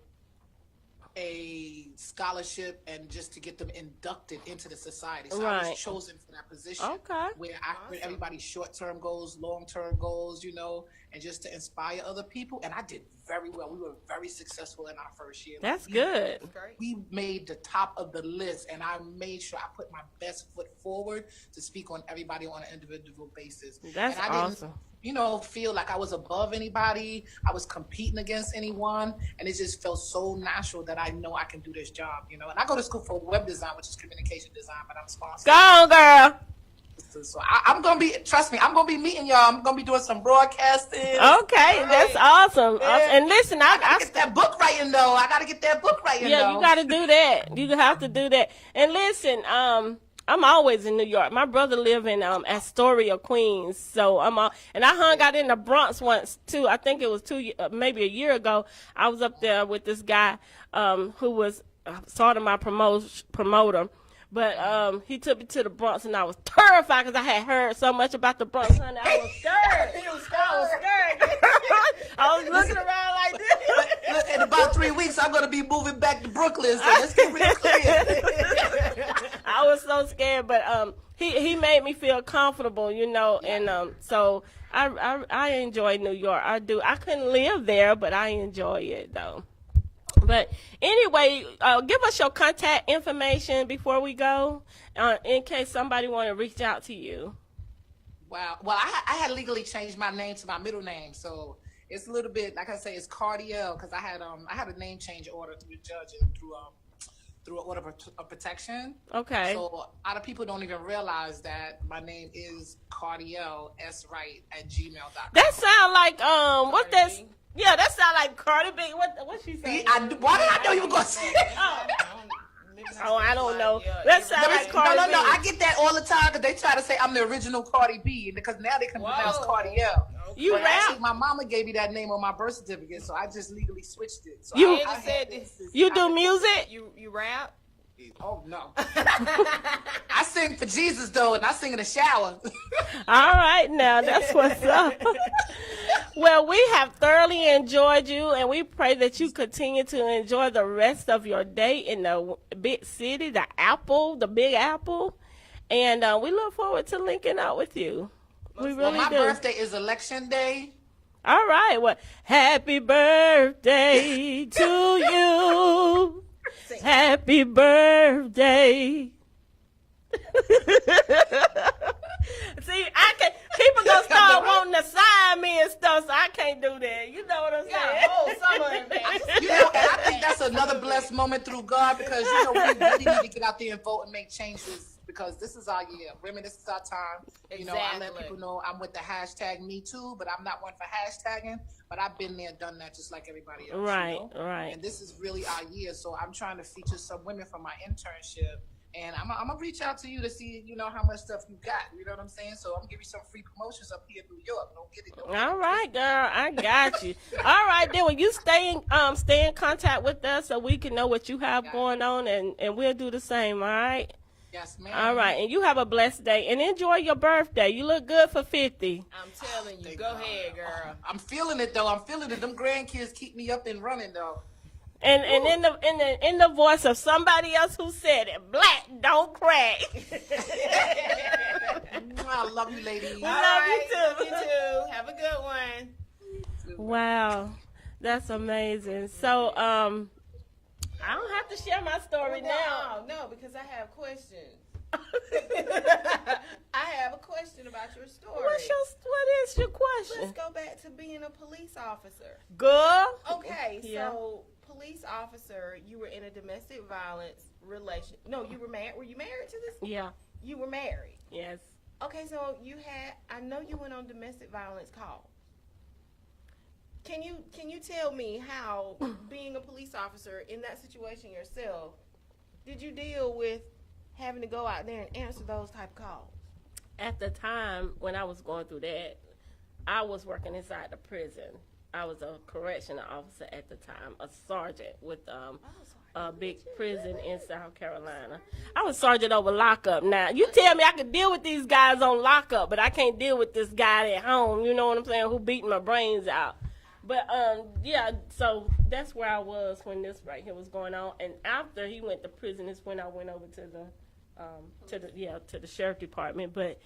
a scholarship and just to get them inducted into the society. So I was chosen for that position. Okay. Where I create everybody's short-term goals, long-term goals, and just to inspire other people. And I did very well. We were very successful in our first year. That's good. We made the top of the list, and I made sure I put my best foot forward to speak on everybody on an individual basis. That's awesome. Feel like I was above anybody. I was competing against anyone, and it just felt so natural that I know I can do this job, And I go to school for web design, which is communication design, but I'm sponsored. Go on, girl. So I'm going to be, trust me, I'm going to be meeting y'all. I'm going to be doing some broadcasting. Okay, that's awesome. Yeah. And listen, I got to get that book writing, though. I got to get that book writing, Yeah, you got to do that. You have to do that. And listen, I'm always in New York. My brother live in Astoria, Queens. So and I hung out in the Bronx once too. I think it was maybe a year ago. I was up there with this guy who was sort of my promoter. But he took me to the Bronx, and I was terrified because I had heard so much about the Bronx, honey. I was scared. I was scared. I was looking around like this. Look, in about 3 weeks, I'm going to be moving back to Brooklyn, so let's get real clear. I was so scared, but he made me feel comfortable, and so I enjoy New York. I do. I couldn't live there, but I enjoy it, though. But anyway, give us your contact information before we go, in case somebody want to reach out to you. Wow. Well, I had legally changed my name to my middle name, so it's a little bit, like I say, it's Cardiel, because I had a name change order through the judge and through an order of protection. Okay. So a lot of people don't even realize that my name is Cardiel SWright@gmail.com. That sound like what that's. Yeah, that sounds like Cardi B. What she saying? Why did I know you were going to say it? Oh, I don't know. That sounds like Cardi B. No. I get that all the time because they try to say I'm the original Cardi B because now they can pronounce Cardiel. You rap? Actually, my mama gave me that name on my birth certificate, so I just legally switched it. So you do music? You rap? Oh, no. I sing for Jesus, though, and I sing in the shower. All right, now, that's what's up. Well, we have thoroughly enjoyed you, and we pray that you continue to enjoy the rest of your day in the big city, the Big Apple. And we look forward to linking up with you. We really my do. birthday is election day. All right. Well, happy birthday to you. Happy birthday. See, people gonna start wanting to sign me and stuff, so I can't do that. You know what I'm saying? Some of them, and I think that's moment through God, because you know we really need to get out there and vote and make changes, because this is our year. Women, this is our time. Exactly. You know, I let people know I'm with the hashtag Me Too, but I'm not one for hashtagging. But I've been there, done that, just like everybody else. Right, you know? right. And this is really our year, so I'm trying to feature some women from my internship. And I'm gonna reach out to you to see, you know, how much stuff you got. You know what I'm saying? So I'm gonna give you some free promotions up here in New York. Don't get it. All right, girl, I got you. All right, then, will you stay in contact with us so we can know what you have going on, and we'll do the same. All right. Yes, ma'am. All right, and you have a blessed day, and enjoy your birthday. You look good for 50. I'm telling you, go ahead, girl. I'm feeling it though. I'm feeling it. Them grandkids keep me up and running though. And in the voice of somebody else who said it, black don't crack. I love you, ladies. Love you too. Love you too. Have a good one. Wow, that's amazing. So I don't have to share my story now. No, because I have questions. I have a question about your story. What is your question? Let's go back to being a police officer. Girl. Okay, Yeah. so police officer, you were in a domestic violence relation. No, you were married. Were you married to this? Yeah. You were married. Yes. Okay, so I know you went on domestic violence call. Can you tell me how being a police officer in that situation yourself, did you deal with having to go out there and answer those type of calls? At the time when I was going through that, I was working inside the prison. I was a correctional officer at the time, a sergeant with a big prison in South Carolina. I was sergeant over lockup. Now, you tell me I could deal with these guys on lockup, but I can't deal with this guy at home, you know what I'm saying, who beating my brains out. But, yeah, so that's where I was when this right here was going on. And after he went to prison is when I went over to the sheriff department. But,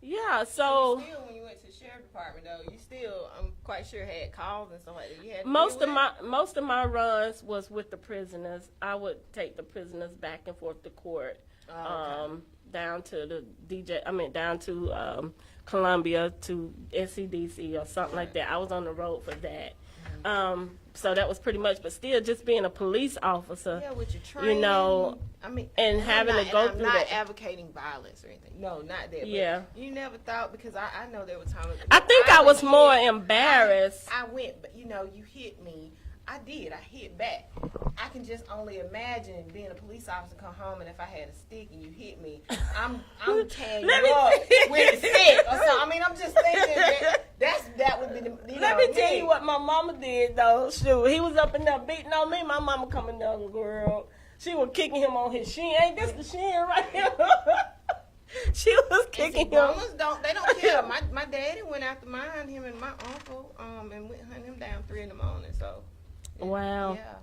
yeah, so you still, when you went to the sheriff department, though, you still, I'm quite sure, had calls and stuff like that. You had to most of my runs was with the prisoners. I would take the prisoners back and forth to court, down to down to Columbia to SCDC or something like that. I was on the road for that. So that was pretty much, but still just being a police officer, with your training, you know, I mean, and having to go through I'm not that. advocating violence or anything. No, not that. Yeah. But you never thought, because I know there were times. I think I was more embarrassed. I went, but you hit me. I did. I hit back. I can just only imagine being a police officer, come home, and if I had a stick and you hit me, I'm tearing you up with a stick or something. I mean, I'm just thinking that would be the. Let me tell you what my mama did though. Shoot, he was up in there beating on me. My mama coming down, girl. She was kicking him on his shin. Ain't this the shin right here? She was kicking him. They don't care. My daddy went after mine, him and my uncle, and went hunting him down 3 a.m. So. Wow. Yeah.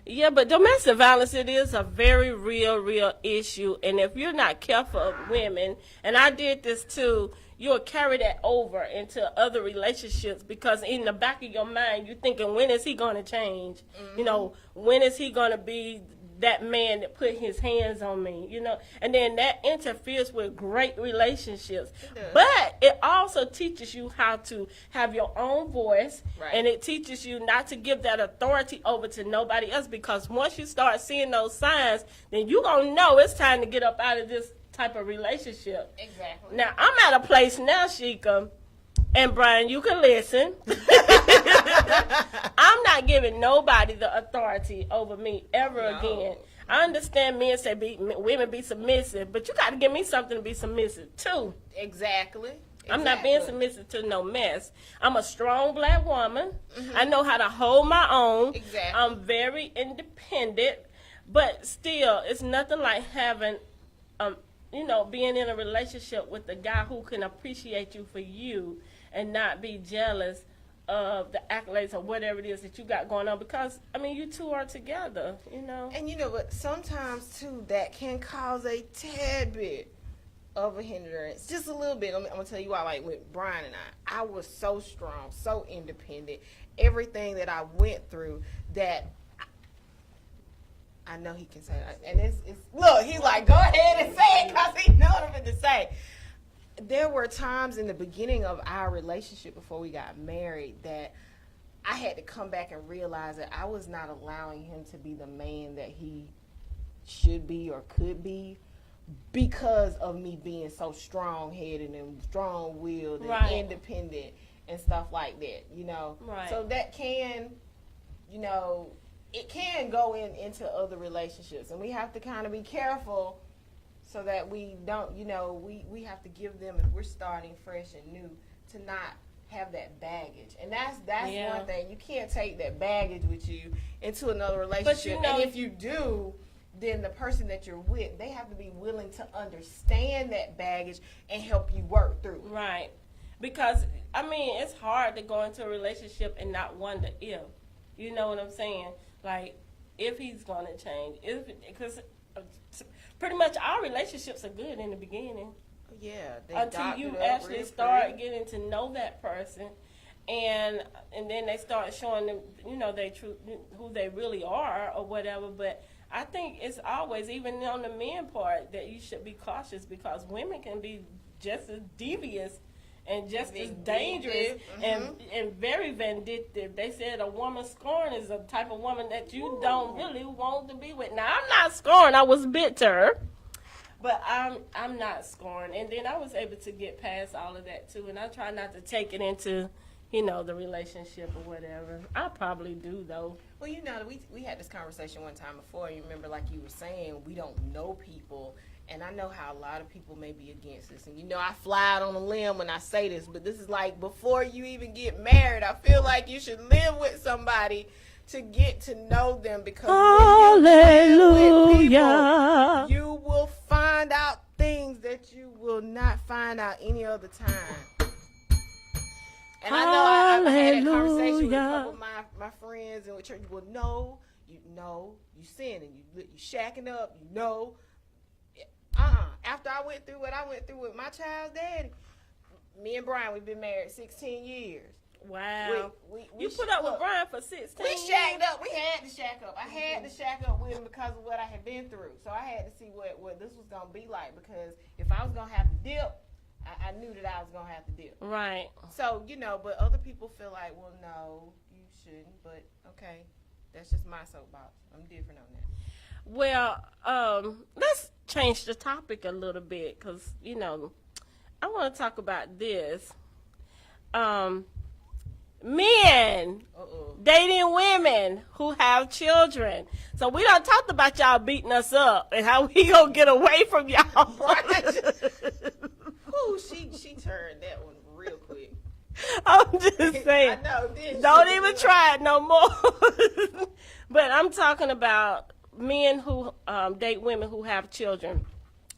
Yeah, but domestic violence, it is a very real issue. And if you're not careful of women, and I did this too, you'll carry that over into other relationships, because in the back of your mind, you're thinking, when is he going to change? Mm-hmm. You know, when is he going to be that man that put his hands on me, you know? And then that interferes with great relationships. But it also teaches you how to have your own voice, right. And it teaches you not to give that authority over to nobody else, because once you start seeing those signs, then you're going to know it's time to get up out of this type of relationship. Exactly. Now, I'm at a place now, Sheikah, and Brian, you can listen. I'm not giving nobody the authority over me ever again. I understand men say women be submissive, but you got to give me something to be submissive to. Exactly. I'm not being submissive to no mess. I'm a strong black woman. Mm-hmm. I know how to hold my own. Exactly. I'm very independent, but still, it's nothing like having, being in a relationship with a guy who can appreciate you for you and not be jealous of the accolades or whatever it is that you got going on, because, you two are together, you know. And but sometimes, too, that can cause a tad bit of a hindrance, just a little bit. I'm going to tell you why, like with Brian and I was so strong, so independent, everything that I went through that I know he can say that. And it's look, he's like, go ahead and say it, because he knows what to say. There were times in the beginning of our relationship before we got married that I had to come back and realize that I was not allowing him to be the man that he should be or could be because of me being so strong-headed and strong-willed and Right. independent and stuff like that, you know. Right. So that can, you know, it can go into other relationships, and we have to kind of be careful so that we don't, you know, we have to give them, if we're starting fresh and new, to not have that baggage. And that's Yeah. one thing. You can't take that baggage with you into another relationship. you know, and if you do, then the person that you're with, they have to be willing to understand that baggage and help you work through it. Right. Because, I mean, it's hard to go into a relationship and not wonder if. You know what I'm saying? Like, if he's going to change. Because pretty much our relationships are good in the beginning. Yeah. They Until doctored you up actually real start pretty. getting to know that person. And then they start showing them, you know, who they really are or whatever. But I think it's always, even on the men part, that you should be cautious because women can be just as devious and just as dangerous and very vindictive. They said a woman scorned is a type of woman that you don't really want to be with. Now, I'm not scorned. I was bitter. But I'm not scorned. And then I was able to get past all of that, too. And I try not to take it into, you know, the relationship or whatever. I probably do, though. Well, you know, we had this conversation one time before. You remember, like you were saying, we don't know people. And I know how a lot of people may be against this. And, you know, I fly out on a limb when I say this. But this is like before you even get married. I feel like you should live with somebody to get to know them. Because when you live with people, you will find out things that you will not find out any other time. And I know I've had that conversation with a couple of my friends in church. Well, you sinning, you shacking up, you know. After I went through what I went through with my child's daddy, me and Brian, we've been married 16 years. Wow. We You put up with Brian for 16 We years? shacked up. We had to shack up. I had to shack up with him because of what I had been through. So I had to see what this was going to be like, because if I was going to have to dip, I knew that I was going to have to dip. Right. So, you know, but other people feel like, well, no, you shouldn't. But, okay, that's just my soapbox. I'm different on that. Well, let's change the topic a little bit because, you know, I want to talk about this. Men dating women who have children. So we done talked about y'all beating us up and how we gonna get away from y'all. Ooh, she turned that one real quick. I'm just saying. I know, didn't Don't she? even try it no more. But I'm talking about men who date women who have children.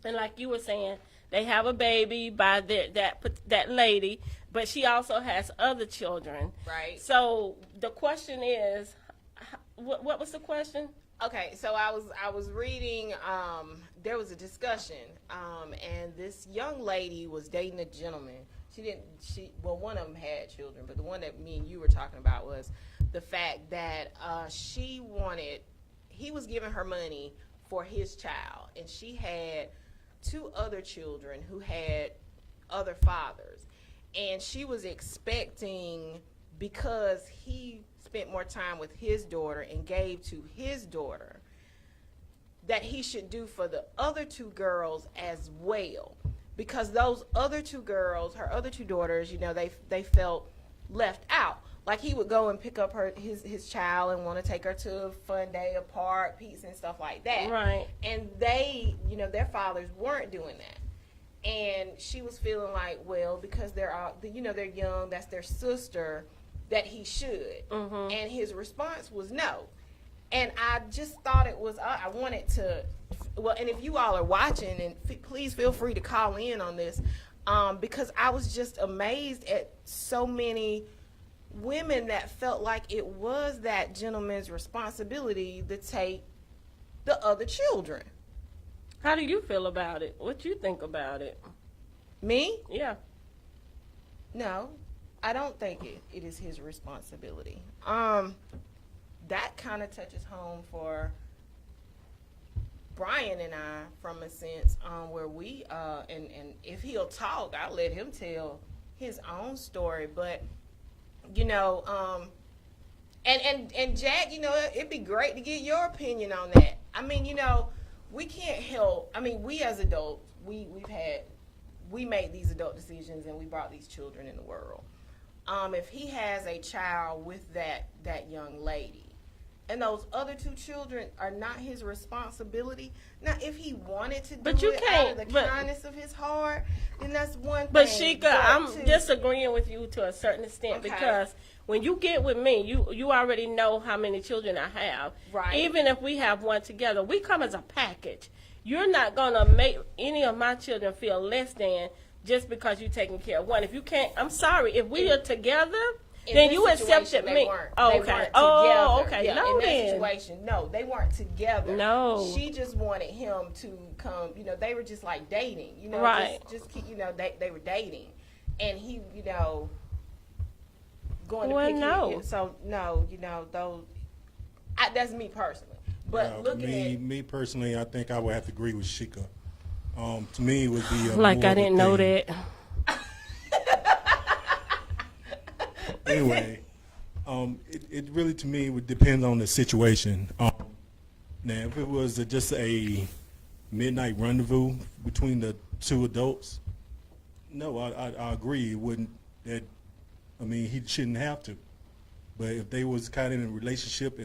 And like you were saying, they have a baby by that lady, but she also has other children. Right. So the question is, what was the question? Okay, so I was reading. There was a discussion, and this young lady was dating a gentleman. One of them had children, but the one that me and you were talking about was the fact that he was giving her money for his child, and she had 2 other children who had other fathers, and she was expecting, because he spent more time with his daughter and gave to his daughter, that he should do for the other 2 girls as well, because those other 2 girls, her other 2 daughters, you know, they felt left out. Like, he would go and pick up his child and want to take her to a fun day, a park, pizza and stuff like that. Right. And they, you know, their fathers weren't doing that. And she was feeling like, well, because they're young, that's their sister, that he should. Mm-hmm. And his response was no. And I just thought it was, I wanted to, well, and if you all are watching, and please feel free to call in on this, because I was just amazed at so many women that felt like it was that gentleman's responsibility to take the other children. How do you feel about it? What you think about it? Me? Yeah. No, I don't think it is his responsibility. That kind of touches home for Brian and I, from a sense, where we, and if he'll talk, I'll let him tell his own story. But, you know, And Jack, it'd be great to get your opinion on that. I mean, we can't help. I mean, we as adults, we made these adult decisions and we brought these children in the world. If he has a child with that young lady, and those other two children are not his responsibility. Now, if he wanted to do it out of the kindness of his heart, then that's one thing. But Sheikah, I'm disagreeing with you to a certain extent because when you get with me, you already know how many children I have. Right. Even if we have one together, we come as a package. You're not going to make any of my children feel less than just because you're taking care of one. If you can't, I'm sorry, if we are together, then you accepted me. Okay. Okay. No, in that situation, no, they weren't together. No. She just wanted him to come. They were just like dating. Right. Just they were dating, and he, going to pick no. So no, those. That's me personally. But looking at me personally, I think I would have to agree with Sheikah. To me, it would be like I didn't know that. Anyway, it really to me would depend on the situation. Now, if it was just a midnight rendezvous between the two adults, no, I agree. It wouldn't. He shouldn't have to. But if they was kind of in a relationship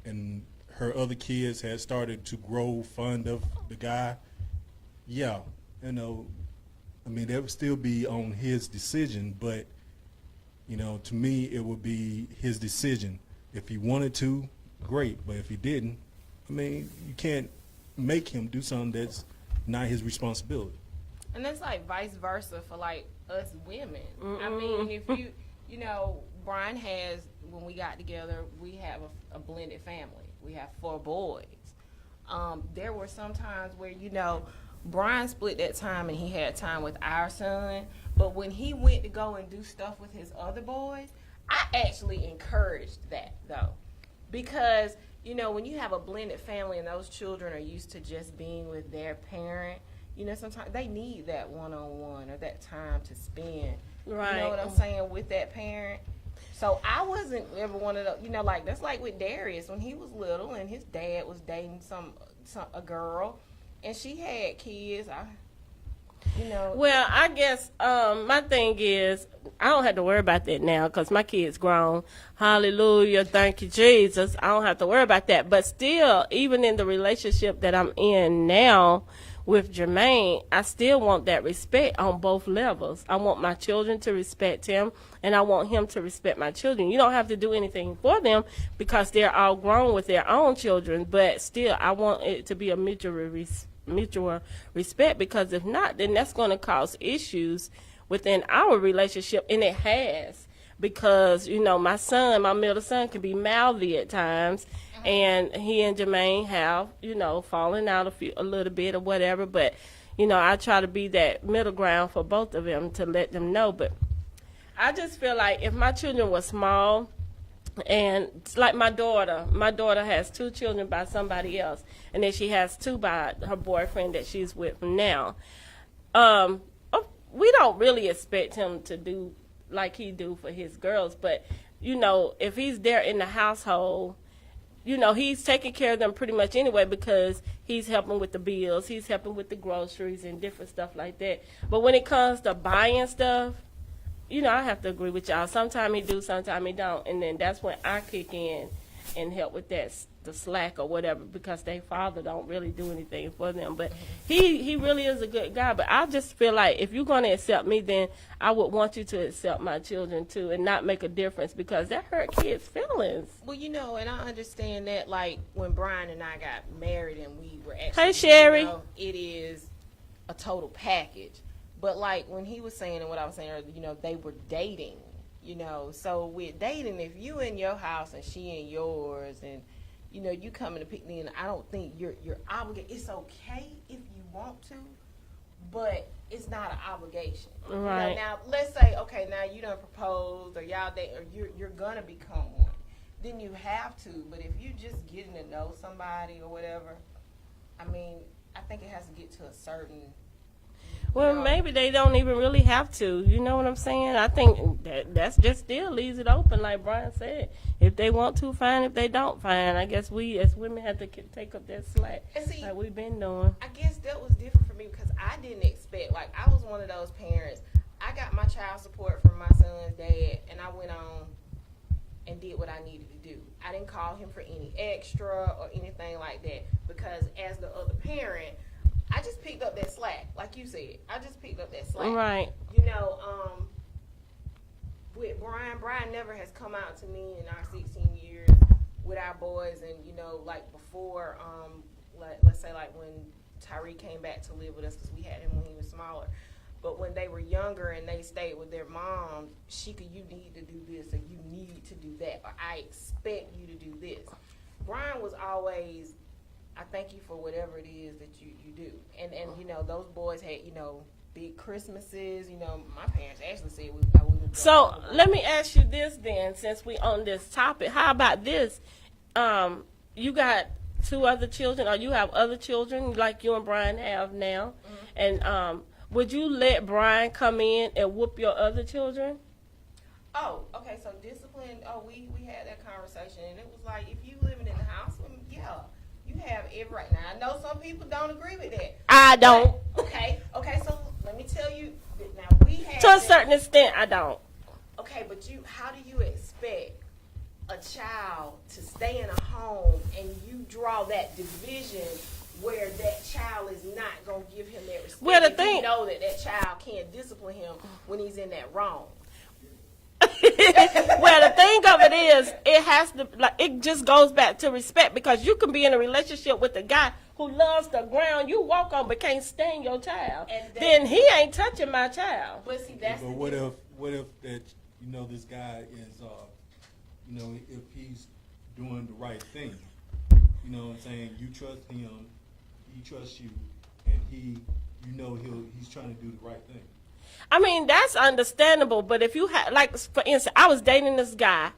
and her other kids had started to grow fond of the guy, yeah, that would still be on his decision, but. To me, it would be his decision. If he wanted to, great. But if he didn't, you can't make him do something that's not his responsibility. And that's like vice versa for like us women. Mm-mm. I mean, if Brian has, when we got together, we have a blended family. We have 4 boys. There were some times where, Brian split that time and he had time with our son. But when he went to go and do stuff with his other boys, I actually encouraged that, though. Because, when you have a blended family and those children are used to just being with their parent, sometimes they need that one-on-one or that time to spend. Right. You know what I'm saying, with that parent. So I wasn't ever one of those, that's like with Darius when he was little and his dad was dating a girl and she had kids. Well, I guess my thing is I don't have to worry about that now because my kid's grown. Hallelujah. Thank you, Jesus. I don't have to worry about that. But still, even in the relationship that I'm in now with Jermaine, I still want that respect on both levels. I want my children to respect him, and I want him to respect my children. You don't have to do anything for them because they're all grown with their own children, but still, I want it to be a mutual respect, because if not, then that's going to cause issues within our relationship, and it has, because my middle son can be mouthy at times, and he and Jermaine have fallen out a little bit or whatever, but I try to be that middle ground for both of them to let them know. But I just feel like if my children were small, and it's like my daughter has 2 children by somebody else, and then she has 2 by her boyfriend that she's with now. We don't really expect him to do like he do for his girls, but if he's there in the household, he's taking care of them pretty much anyway, because he's helping with the bills, he's helping with the groceries and different stuff like that. But when it comes to buying stuff, I have to agree with y'all. Sometimes he do, sometimes he don't. And then that's when I kick in and help with the slack or whatever, because their father don't really do anything for them. But he really is a good guy. But I just feel like if you're going to accept me, then I would want you to accept my children too, and not make a difference, because that hurt kids' feelings. Well, and I understand that, like, when Brian and I got married and we were actually, hey, Sherry, it is a total package. But like when he was saying and what I was saying earlier, they were dating, So with dating, if you in your house and she in yours, and you coming to pick me, and I don't think you're obligated. It's okay if you want to, but it's not an obligation. Right. Now let's say, okay, now you done proposed, or y'all date, or you're gonna become one. Then you have to. But if you just getting to know somebody or whatever, I think it has to get to a certain Well, maybe they don't even really have to. You know what I'm saying? I think that's just still leaves it open, like Brian said. If they want to, fine. If they don't, fine. I guess we as women have to take up that slack, And see, like we've been doing. I guess that was different for me because I didn't expect, like, I was one of those parents. I got my child support from my son's dad, and I went on and did what I needed to do. I didn't call him for any extra or anything like that because as the other parent, I just picked up that slack, like you said. I just picked up that slack. Right. You know, with Brian never has come out to me in our 16 years with our boys, and you know, like before, let's say like when Tyree came back to live with us because we had him when he was smaller. But when they were younger and they stayed with their mom, Sheikah, you need to do this or you need to do that or I expect you to do this. Brian was always, I thank you for whatever it is that you do. And you know, those boys had, you know, big Christmases. You know, my parents actually said I wouldn't. So let me ask you this then, since we on this topic. How about this? You got 2 other children, or you have other children like you and Brian have now, and would you let Brian come in and whoop your other children? Oh, okay. So discipline. Oh, we had that conversation, and it was like, if you living in the house, well, yeah, you have every right. Now I know some people don't agree with that. I don't. But, okay. So let me tell you. Now we have To a certain extent, I don't. Okay, but how do you expect a child to stay in a home and you draw that division where that child is not going to give him that respect? Well, the if thing, you know that child can't discipline him when he's in that wrong. well, the thing of it is, it has to, like, it just goes back to respect, because you can be in a relationship with a guy who loves the ground you walk on but can't stand your child. Then he ain't touching my child. But see, that's But what if that, you know, this guy is, you know, if he's doing the right thing, you know what I'm saying? You trust him, he trusts you, and you know, he's trying to do the right thing. I mean, that's understandable, but if you had, like, for instance, I was dating this guy,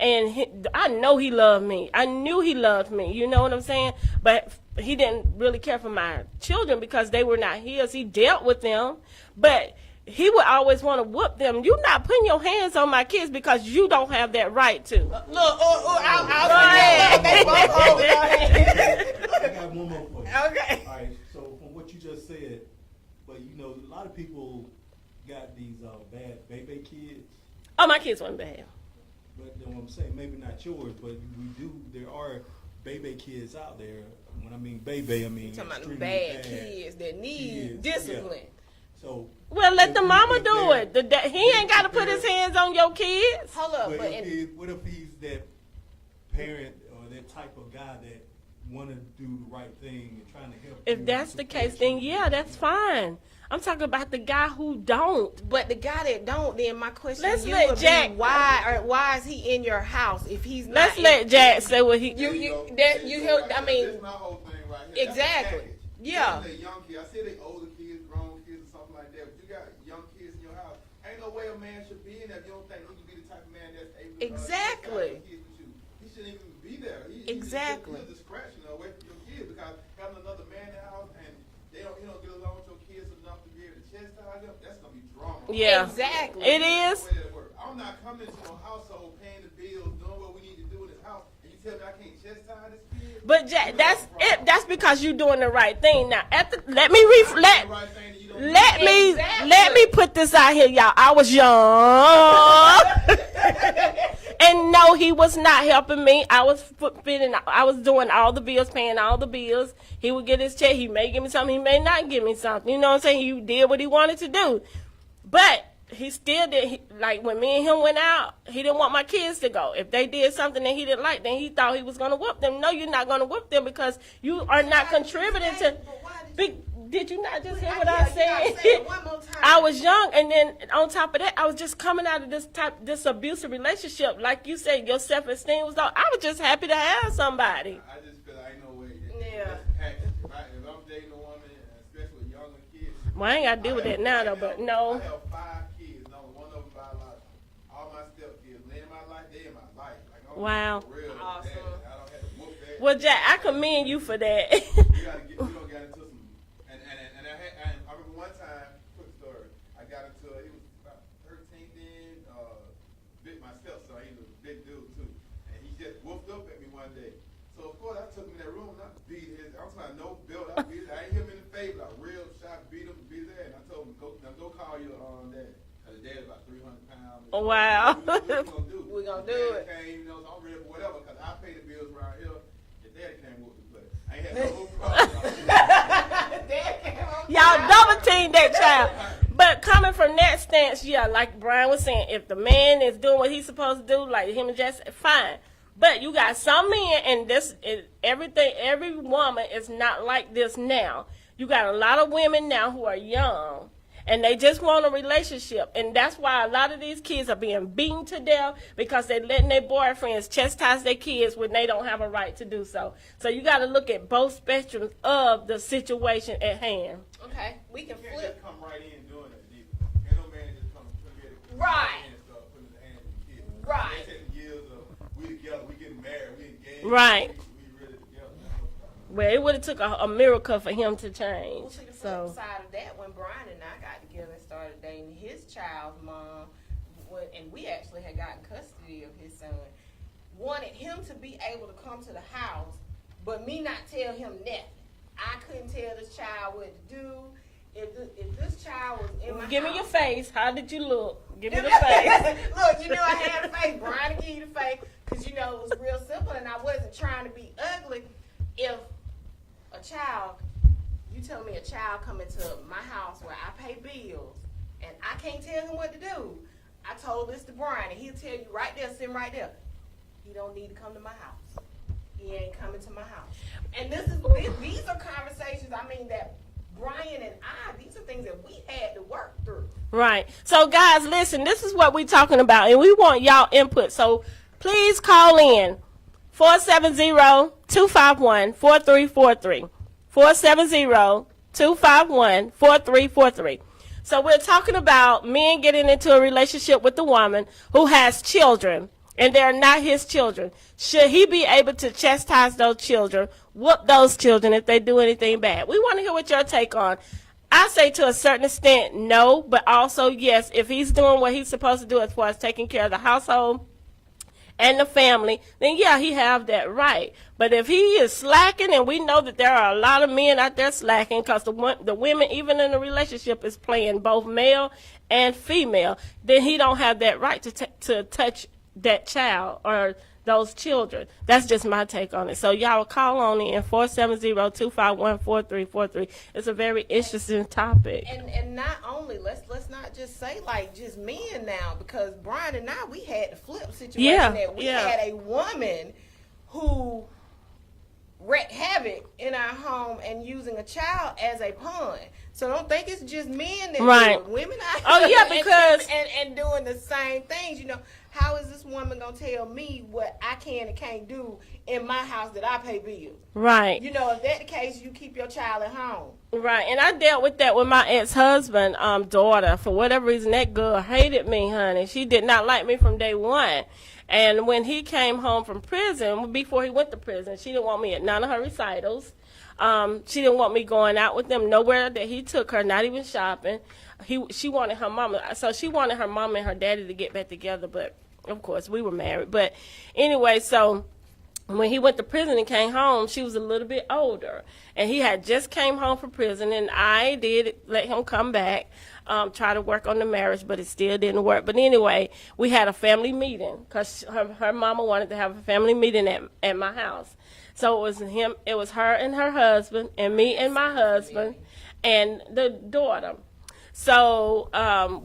and I know he loved me. I knew he loved me, you know what I'm saying? But he didn't really care for my children because they were not his. He dealt with them, but he would always want to whoop them. You're not putting your hands on my kids because you don't have that right to. Look, I'll go ahead. They both hold it. Go ahead. I got one more for you. Okay. All right, so from what you just said, but you know, a lot of people got these bad baby kids. Oh, my kids weren't bad. But you know what I'm saying, maybe not yours, but there are baby kids out there. When I mean baby, I mean You're talking about extremely bad kids that need discipline. Yeah. So Well, let if the you- mama if do they're- it. He ain't got to put his hands on your kids. Hold up, But but what if he's that parent or that type of guy that want to do the right thing and trying to help? you If and that's the support case, you? then yeah, that's fine. I'm talking about the guy who don't. But the guy that don't, then my question Let's to you let would Jack- be why is he in your house if he's not? Let's let Jack say what he. I my whole thing right here. Exactly. Yeah. They young kids. I say they older kids, grown kids, or something like that. But you got young kids in your house. Ain't no way a man should be in there if you don't think he can be the type of man that's able to Exactly. have kids with you. He shouldn't even be there. Exactly. He's a discretion away from your kids because having another man in the house and he don't get along with your kids enough to be able to chastise them, that's gonna be drama. Yeah, Exactly. it is. That's the way that works. I'm not coming to your household paying the bills, doing what we need to do in this house, and you tell me I can't chastise this kid. But Jack, that's it. That's because you're doing the right thing. Now, let me let me put this out here, y'all. I was young, and no, he was not helping me. I was I was doing all the bills, paying all the bills. He would get his check. He may give me something. He may not give me something. You know what I'm saying? He did what he wanted to do, but he still did. Like when me and him went out, he didn't want my kids to go. If they did something that he didn't like, then he thought he was going to whoop them. No, you're not going to whoop them because you are not contributing to. Did you not just hear what I said? I was young, and then on top of that, I was just coming out of this abusive relationship. Like you said, your self-esteem was low. I was just happy to have somebody. I just feel like ain't no way. Yeah. If I'm dating a woman, especially with younger kids. Well, I ain't got to deal with that now, though, but no. I have 5 kids. No, one of them biological. All my stepkids, they in my life, they in my life. Like, I'm Wow. for real. Awesome. Dad. I don't have to whoop that. Well, Jack, I commend you for that. We don't get into some. And I remember one time one day. So of course I took him in that room and I beat his. I'm talking about no belt. I beat. I ain't hit him in the face, but I real shot, beat him, beat his ass. And I told him go call your dad. Cause his dad is about 300 pounds. Wow. What we gonna do? We gonna do it. Came, you know, so I'm ready for whatever. Cause I pay the bills around here. His daddy came with the play. I ain't had no problem. Dad came on Y'all time. double team that child. But coming from that stance, yeah, like Brian was saying, if the man is doing what he's supposed to do, like him and Jess, fine. But you got some men, and every woman is not like this now. You got a lot of women now who are young, and they just want a relationship. And that's why a lot of these kids are being beaten to death because they're letting their boyfriends chastise their kids when they don't have a right to do so. So you got to look at both spectrums of the situation at hand. Okay, we can You can't flip. just come right in doing that, neither. Ain't no man just come here to Right. and start putting his hands in the kids. Right. They take years of we together, we getting married, we engaged. Right. We really together. Now. Well, it would have took a miracle for him to Well, change. see, the flip So side of that, when Brian and I got together and started dating his child's mom, and we actually had gotten custody of his son, wanted him to be able to come to the house, but me not tell him nothing. I couldn't tell this child what to do. If this child was in my give me house, your face. How did you look? Give me the face. Look, you know I had a face. Brian to give you the face because you know it was real simple, and I wasn't trying to be ugly. If a child, you tell me a child come into my house where I pay bills, and I can't tell him what to do. I told this to Brian, and he'll tell you right there, sitting right there. He don't need to come to my house. He ain't coming to my house. And these are conversations. I mean that. Brian and these are things that we had to work through. Right. So, guys, listen, this is what we're talking about, and we want y'all input. So, please call in 470-251-4343. 470-251-4343. So, we're talking about men getting into a relationship with a woman who has children, and they're not his children. Should he be able to chastise those children, whoop those children if they do anything bad? We want to hear what your take on. I say to a certain extent, no, but also yes, if he's doing what he's supposed to do as far as taking care of the household and the family, then yeah, he have that right. But if he is slacking, and we know that there are a lot of men out there slacking because the women, even in a relationship, is playing both male and female, then he don't have that right to touch that child or those children. That's just my take on it. So y'all call on in 470-251-4343. It's a very interesting topic. And not only let's not just say like just men now, because Brian and I, we had the flip situation that we had a woman who wreaked havoc in our home and using a child as a pawn. So don't think it's just men that do it. Women out because and doing the same things. You know, how is this woman gonna tell me what I can and can't do in my house that I pay bills? Right. You know, if that's the case, you keep your child at home. Right. And I dealt with that with my ex-husband, daughter. For whatever reason, that girl hated me, honey. She did not like me from day one. And when he came home from prison, before he went to prison, she didn't want me at none of her recitals. She didn't want me going out with them nowhere that he took her, not even shopping. She wanted her mama, so she wanted her mama and her daddy to get back together, but of course we were married. But anyway, so when he went to prison and came home, she was a little bit older, and he had just came home from prison, and I did let him come back, try to work on the marriage, but it still didn't work. But anyway, we had a family meeting because her mama wanted to have a family meeting at my house. So it was her and her husband, and me and my husband, and the daughter. So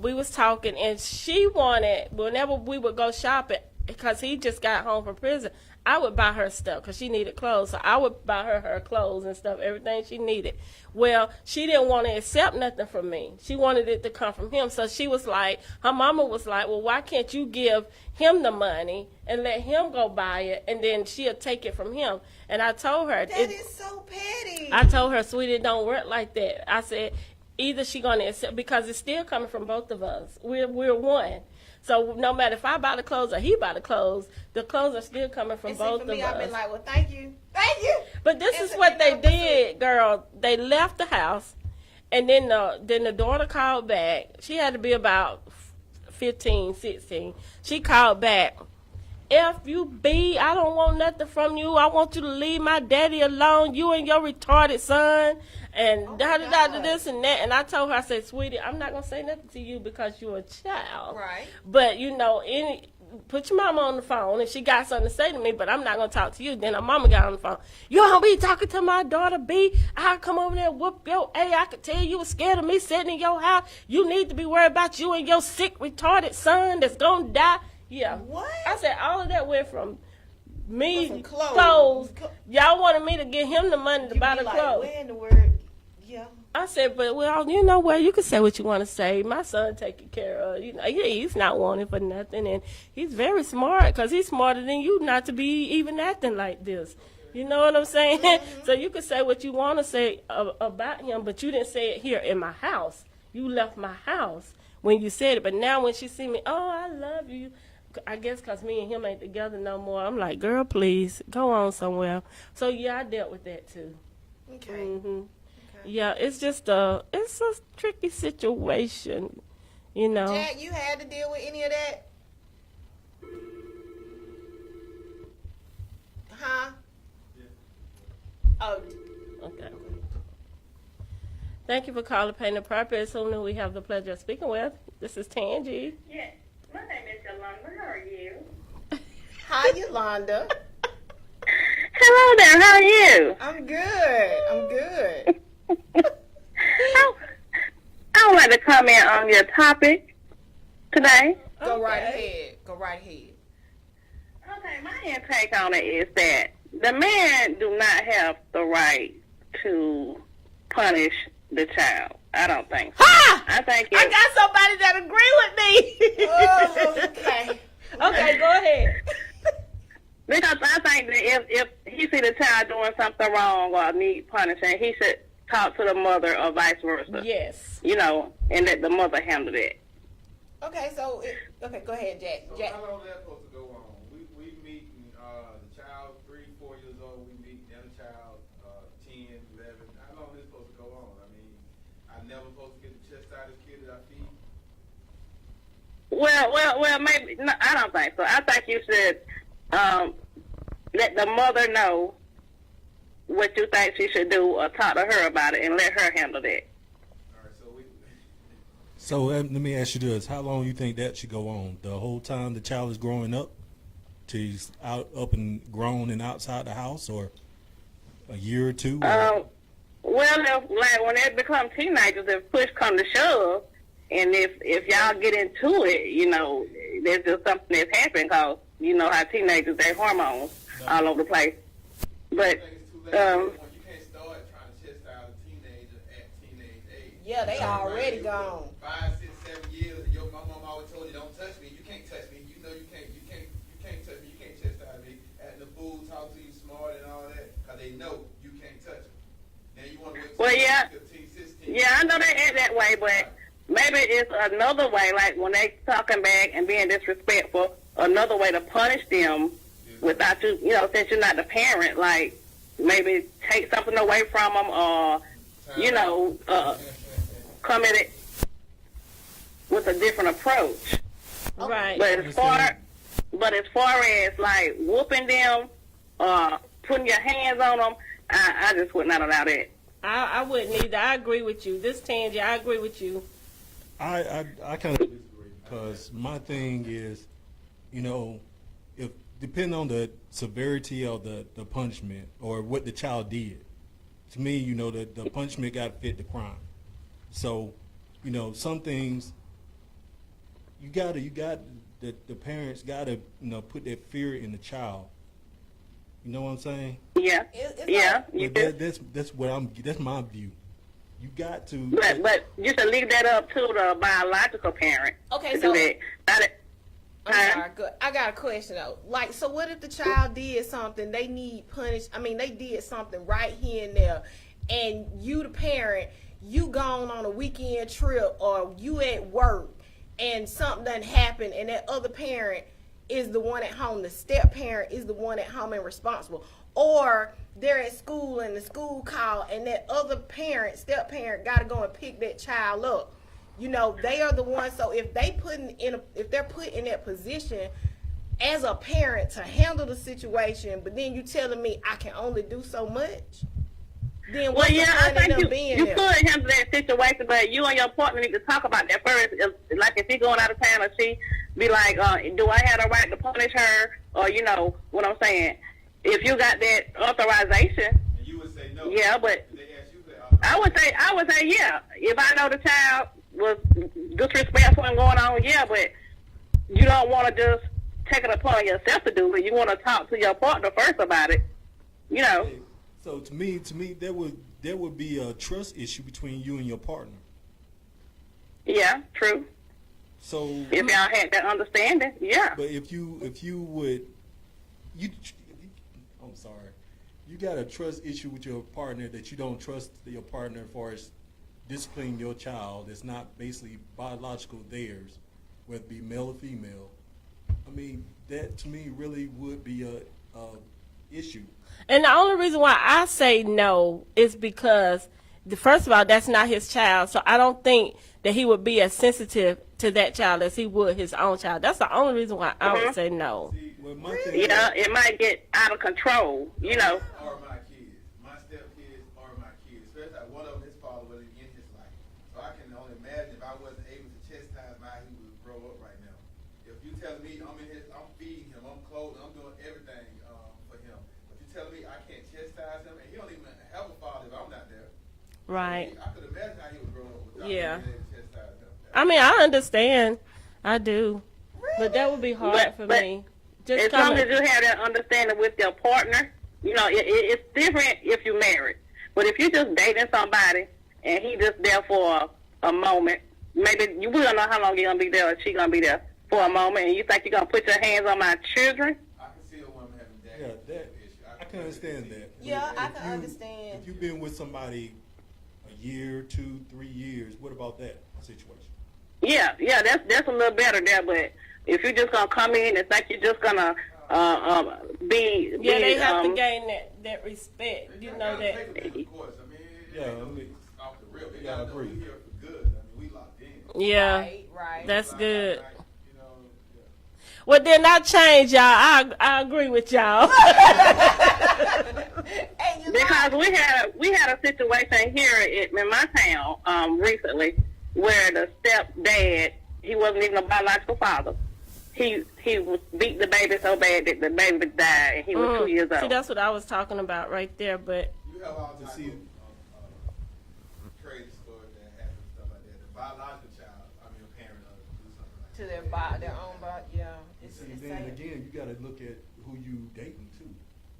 we was talking, and she wanted, whenever we would go shopping, because he just got home from prison, I would buy her stuff because she needed clothes. So I would buy her clothes and stuff, everything she needed. Well, she didn't want to accept nothing from me. She wanted it to come from him. So she was like, her mama was like, well, why can't you give him the money and let him go buy it, and then she'll take it from him? And I told her. That is so petty. I told her, sweetie, it don't work like that. I said, either she going to accept, because it's still coming from both of us. We're one. So no matter if I buy the clothes or he buy the clothes are still coming from both of us. I've been like, well, thank you. But this is what they did, girl. They left the house, and then the daughter called back. She had to be about 15, 16. She called back, F you B, I don't want nothing from you. I want you to leave my daddy alone. You and your retarded son, and this and that. And I told her, I said, sweetie, I'm not gonna say nothing to you because you're a child. Right. But you know, put your mama on the phone, and she got something to say to me, but I'm not going to talk to you. Then her mama got on the phone. You don't be talking to my daughter, B. I'll come over there and whoop your A. I could tell you was scared of me sitting in your house. You need to be worried about you and your sick, retarded son that's going to die. Yeah. What? I said all of that went from me, From clothes. Y'all wanted me to give him the money to buy the clothes. Where in the word? Yeah. I said, but well, you know what? You can say what you want to say. My son taken care of. You know, he's not wanted for nothing, and he's very smart because he's smarter than you not to be even acting like this. You know what I'm saying? Mm-hmm. So you can say what you want to say about him, but you didn't say it here in my house. You left my house when you said it, but now when she see me, oh, I love you. I guess because me and him ain't together no more. I'm like, girl, please go on somewhere. So yeah, I dealt with that too. Okay. Mm-hmm. Yeah, it's just it's a tricky situation, you know. Jack, you had to deal with any of that? Huh? Yeah. Oh, Okay. Thank you for calling Pain and Purpose. Who we have the pleasure of speaking with? This is Tangi. Yes, my name is Yolanda. How are you? hi, Yolanda. Hello there. How are you? I'm good. I would like to comment on your topic today. Go right ahead. Okay, my intake on it is that the man do not have the right to punish the child. I don't think so. Ha! I think I got somebody that agree with me. Oh, okay. Okay, go ahead. because I think that if he see the child doing something wrong or need punishing, he should talk to the mother or vice versa. Yes. You know, and let the mother handle it. Okay, so okay, go ahead, Jack. So Jack. how long is that supposed to go on? We meet the child 3, 4 years old. We meet the other child 10, 11. How long is it supposed to go on? I mean, I never supposed to get the chest out of this kid that I feed. Well, maybe no, I don't think so. I think you should let the mother know what you think she should do, or talk to her about it and let her handle that. All right, So let me ask you this: how long you think that should go on? The whole time the child is growing up, till he's up and grown and outside the house, or a year or two? Or? Well, like when they become teenagers, if push come to shove, and if y'all get into it, you know, there's just something that's happening, because you know how teenagers, they hormones all over the place. But you can't start trying to chastise a teenager at teenage age. Yeah, they already gone. 5, 6, 7 years. My mom always told you, don't touch me. You can't touch me. You know you can't touch me. You can't chastise me. Acting the fool, talk to you smart and all that, because they know you can't touch them. Now you want to wait till 15, 16. Yeah, I know they act that way, but maybe it's another way, like when they talking back and being disrespectful, another way to punish them without you, you know, since you're not the parent, like maybe take something away from them, or, you know, come at it with a different approach. Right. But as far as like whooping them, putting your hands on them, I just would not allow that. I wouldn't either. I agree with you. This Tangi, I agree with you. I kind of disagree, because my thing is, you know, if depending on the severity of the punishment or what the child did, to me, you know, the punishment got to fit the crime. So, you know, some things the parents got to, you know, put that fear in the child. You know what I'm saying? Yeah, That's what that's my view. You got to. But you should leave that up to the biological parent. Okay, to so do that. I'm sorry. Good. I got a question though. Like, so what if the child did something they need punished? I mean, they did something right here and there, and you, the parent, you gone on a weekend trip, or you at work, and something done happened, and that other parent is the one at home. The step parent is the one at home and responsible. Or they're at school and the school call, and that other parent, step parent, got to go and pick that child up. You know, they are the ones. So if they're put in that position, as a parent to handle the situation, but then you telling me I can only do so much? Then what's the I point in think them you being could there? handle that situation, but you and your partner need to talk about that first. Like if he going out of town, or she be like, do I have the right to punish her? Or you know what I'm saying? If you got that authorization, And you would say no. yeah. But If they ask you for that, I would say yeah. If I know the child was disrespectful and going on, yeah. But you don't want to just take it upon yourself to do it. You want to talk to your partner first about it. You know. So to me, there would be a trust issue between you and your partner. Yeah, true. So If y'all had that understanding, yeah. but if you would, I'm sorry, you got a trust issue with your partner that you don't trust your partner as far as disciplining your child that's not basically biological theirs, whether it be male or female. I mean, that to me really would be a issue. And the only reason why I say no is because, first of all, that's not his child. So I don't think that he would be as sensitive to that child as he would his own child. That's the only reason why I would say no. Well, my thing Yeah, it might get out of control, you know. are my kids. My stepkids are my kids. Especially like one of them, his father was in his life. So I can only imagine if I wasn't able to chastise him, how he would grow up right now. If you telling me I'm feeding him, I'm clothing, I'm doing everything for him. But you telling me I can't chastise him, and he don't even have a father if I'm not there. Right. I could imagine how he would grow up without Yeah. being able to chastise him. I mean, I understand. I do. But that would be hard for But me. Just As long coming. as you have that understanding with your partner, you know, it's different if you're married. But if you're just dating somebody and he just there for a moment, maybe you will know how long you're going to be there or she going to be there for a moment, and you think you're going to put your hands on my children, I can see a woman having that Yeah, that issue. I can understand that. Yeah, I If can understand. If you've been with somebody a year, 2, 3 years, what about that situation? yeah, that's a little better there. But if you're just going to come in and think you're just going to be... Yeah, they have to um, gain that respect. You know that. Of course, I mean, Yeah, I mean, off the real. They yeah, I gotta know we agree. here for good. I mean, we locked in. Yeah, Right. that's good. Like, you know, yeah. Well, then I change, y'all. I agree with y'all. And you Because we had a situation here in my town recently where the stepdad, he wasn't even a biological father. He beat the baby so bad that the baby died, and he was 2 years old. See, that's what I was talking about right there. But You have all types see- of crazy stories that happen, stuff like that. The biological child, I mean, a parent do something like to that. their own body, yeah. It's See, it's then sad. again, you got to look at who you dating too.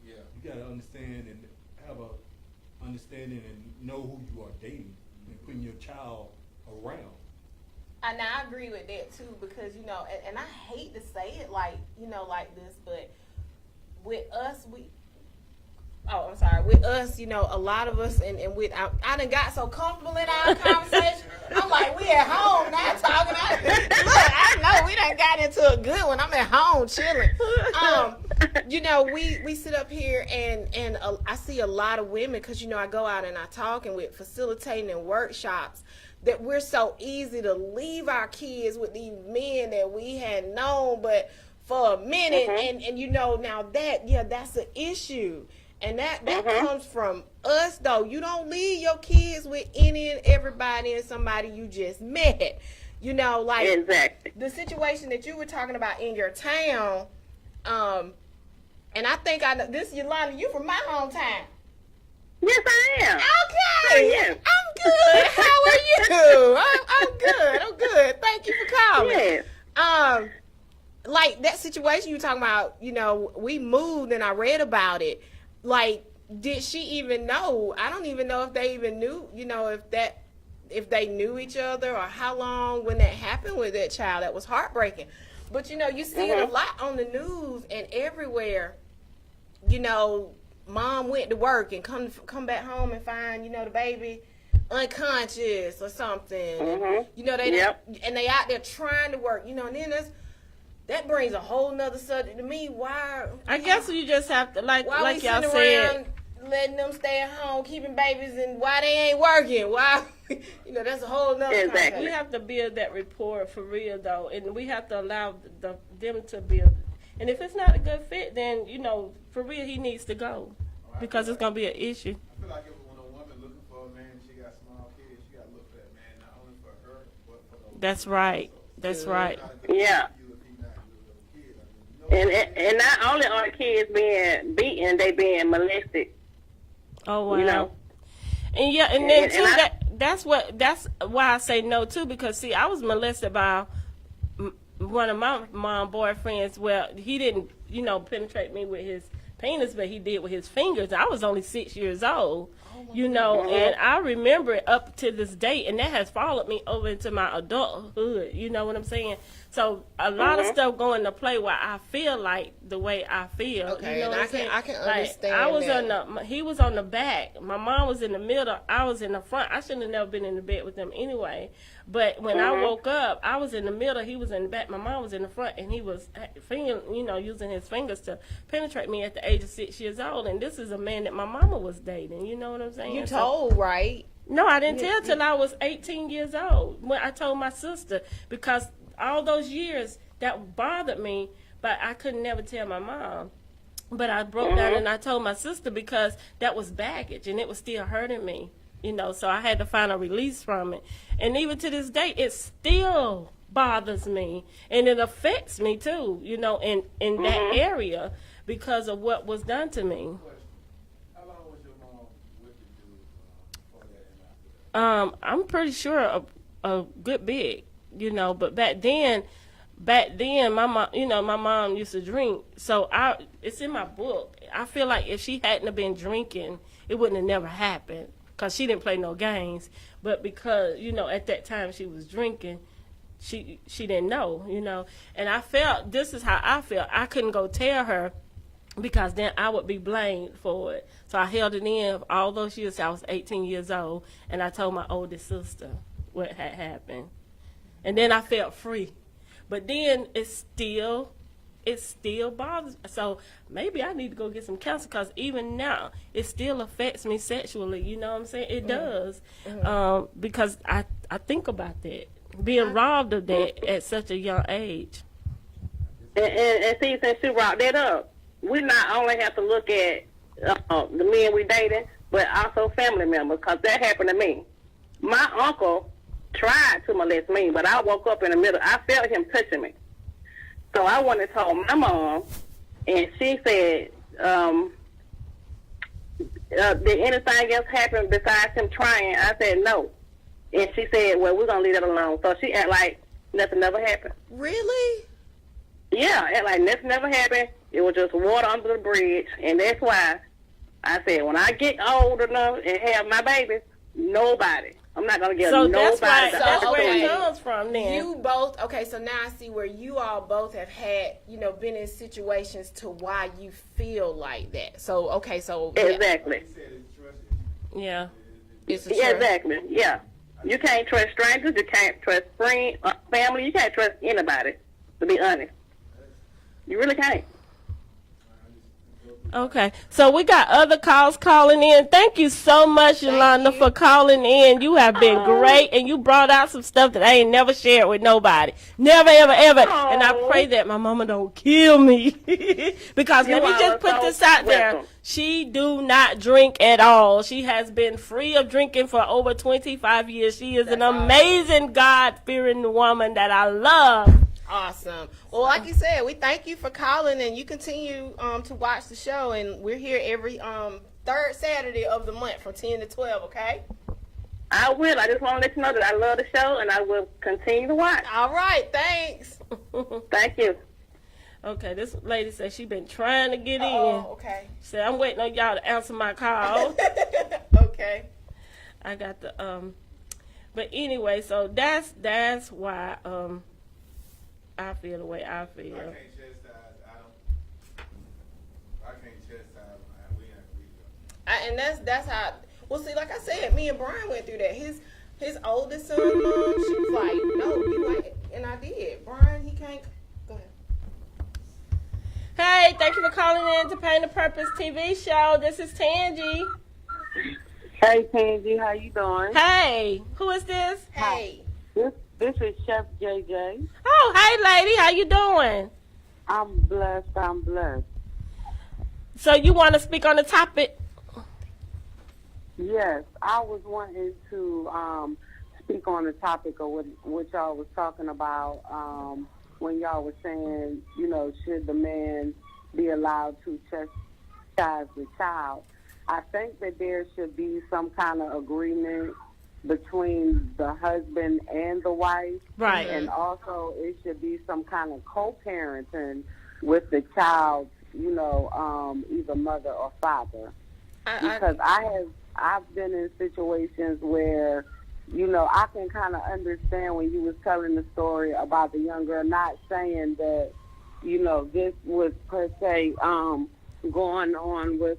Yeah. You got to understand and have a understanding and know who you are dating and putting your child around. And I agree with that too, because you know, and I hate to say it like this, but with us, I'm sorry, with us, you know, a lot of us, and with I done got so comfortable in our conversation. I'm like, we at home now talking. Look, I know we done got into a good one. I'm at home chilling. You know, we sit up here and I see a lot of women, because you know I go out and I talk, and with facilitating and workshops, that we're so easy to leave our kids with these men that we had known but for a minute, and you know, now that's an issue, and that comes from us though. You don't leave your kids with any and everybody and somebody you just met, you know, like Exactly. the situation that you were talking about in your town. And I think I know this, Yolanda, you from my hometown. Yes, I am. Okay. Yes. I'm good. How are you? I'm good. I'm good. Thank you for calling. Yes. Like that situation you were talking about, you know, we moved and I read about it. Like, did she even know? I don't even know if they even knew, you know, if they knew each other or how long when that happened with that child. That was heartbreaking. But you know, you see it a lot on the news and everywhere. You know, mom went to work and come back home and find, you know, the baby unconscious or something. And, you know, and they out there trying to work, you know, and then that brings a whole nother subject to me. Why? I guess you just have to, like Why we y'all sitting said. around letting them stay at home, keeping babies, and why they ain't working? Why? You know, that's a whole nother Exactly. conversation. We have to build that rapport for real, though, and we have to allow them to build. And if it's not a good fit, then, you know, for real, he needs to go because it's going to be an issue. I feel like if when a woman looking for a man, she got small kids, she got to look for that man not only for her, but for the That's right. That's right. Yeah. And not only are the kids being beaten, they being molested. Oh, wow. You know. And yeah, and then And too, I- that's why I say no too, because see, I was molested by one of my mom boyfriends. Well, he didn't, you know, penetrate me with his penis, but he did with his fingers. I was only 6 years old, you know, and I remember it up to this day, and that has followed me over into my adulthood. You know what I'm saying? So a lot of stuff go into play where I feel like the way I feel. Okay, you know and what I'm saying? I can Like, understand I was that. he was on the back. My mom was in the middle. I was in the front. I shouldn't have never been in the bed with them anyway. But when I woke up, I was in the middle. He was in the back. My mom was in the front, and he was using his fingers to penetrate me at the age of 6 years old. And this is a man that my mama was dating. You know what I'm saying? You So- told, right? no, I didn't tell till I was 18 years old when I told my sister, because all those years that bothered me, but I couldn't never tell my mom. But I broke down and I told my sister because that was baggage and it was still hurting me, you know, so I had to find a release from it. And even to this day, it still bothers me and it affects me too, you know, in that area because of what was done to me. How long was your mom with the dude before that and after that? I'm pretty sure a good bit, you know, but back then, my mom used to drink. So it's in my book. I feel like if she hadn't have been drinking, it wouldn't have never happened because she didn't play no games. But because, you know, at that time she was drinking, she didn't know, you know. And I felt, this is how I felt. I couldn't go tell her because then I would be blamed for it. So I held it in all those years. I was 18 years old, and I told my oldest sister what had happened. And then I felt free. But then it still bothers me. So maybe I need to go get some counseling because even now it still affects me sexually. You know what I'm saying? It does. Because I think about that. Being robbed of that at such a young age. And see, since you brought that up, we not only have to look at the men we dating, but also family members, because that happened to me. My uncle tried to molest me, but I woke up in the middle. I felt him touching me. So I went and told my mom, and she said, did anything else happen besides him trying? I said, no. And she said, well, we're going to leave it alone. So she act like nothing never happened. Really? Yeah, act like nothing never happened. It was just water under the bridge. And that's why I said, when I get old enough and have my babies, nobody. I'm not going to get nobody. That's where okay. it comes from then. You both, okay, so now I see where you all both have had, you know, been in situations to why you feel like that. So, okay, so. Exactly. You said it's trust Yeah. It's a Yeah, trust. exactly. Yeah. You can't trust strangers. You can't trust friends, family. You can't trust anybody, to be honest. You really can't. Okay, so we got other calls calling in. Thank you so much, Yolanda, for calling in. You have been great, and you brought out some stuff that I ain't never shared with nobody. Never, ever, ever. And I pray that my mama don't kill me. Because let me just put this out there. She do not drink at all. She has been free of drinking for over 25 years. She is an amazing, God-fearing woman that I love. Awesome. Well, like you said, we thank you for calling, and you continue to watch the show, and we're here every third Saturday of the month from 10 to 12, okay? I will. I just want to let you know that I love the show, and I will continue to watch. All right, thanks. Thank you. Okay, this lady said she been trying to get in. Oh, okay. She said, I'm waiting on y'all to answer my call. Okay. I got the but anyway, so that's why I feel the way I feel. I can't chastise Adam. I can't chastise him. We ain't agree. And that's how. Well, see, like I said, me and Brian went through that. His oldest son, she was like, "No, you ain't," and I did. Brian, he can't. Go ahead. Hey, thank you for calling in to Pain the Purpose TV show. This is Tangi. Hey, Tansy, how you doing? Hey, who is this? Hey. This is Chef JJ. Oh, hey, lady, how you doing? I'm blessed. I'm blessed. So you want to speak on the topic? Yes, I was wanting to speak on the topic of what y'all was talking about when y'all was saying, should the man be allowed to chastise the child? I think that there should be some kind of agreement between the husband and the wife. Right. And also it should be some kind of co-parenting with the child, either mother or father. Because I've been in situations where, I can kind of understand when you was telling the story about the young girl, not saying that, this was per se going on with,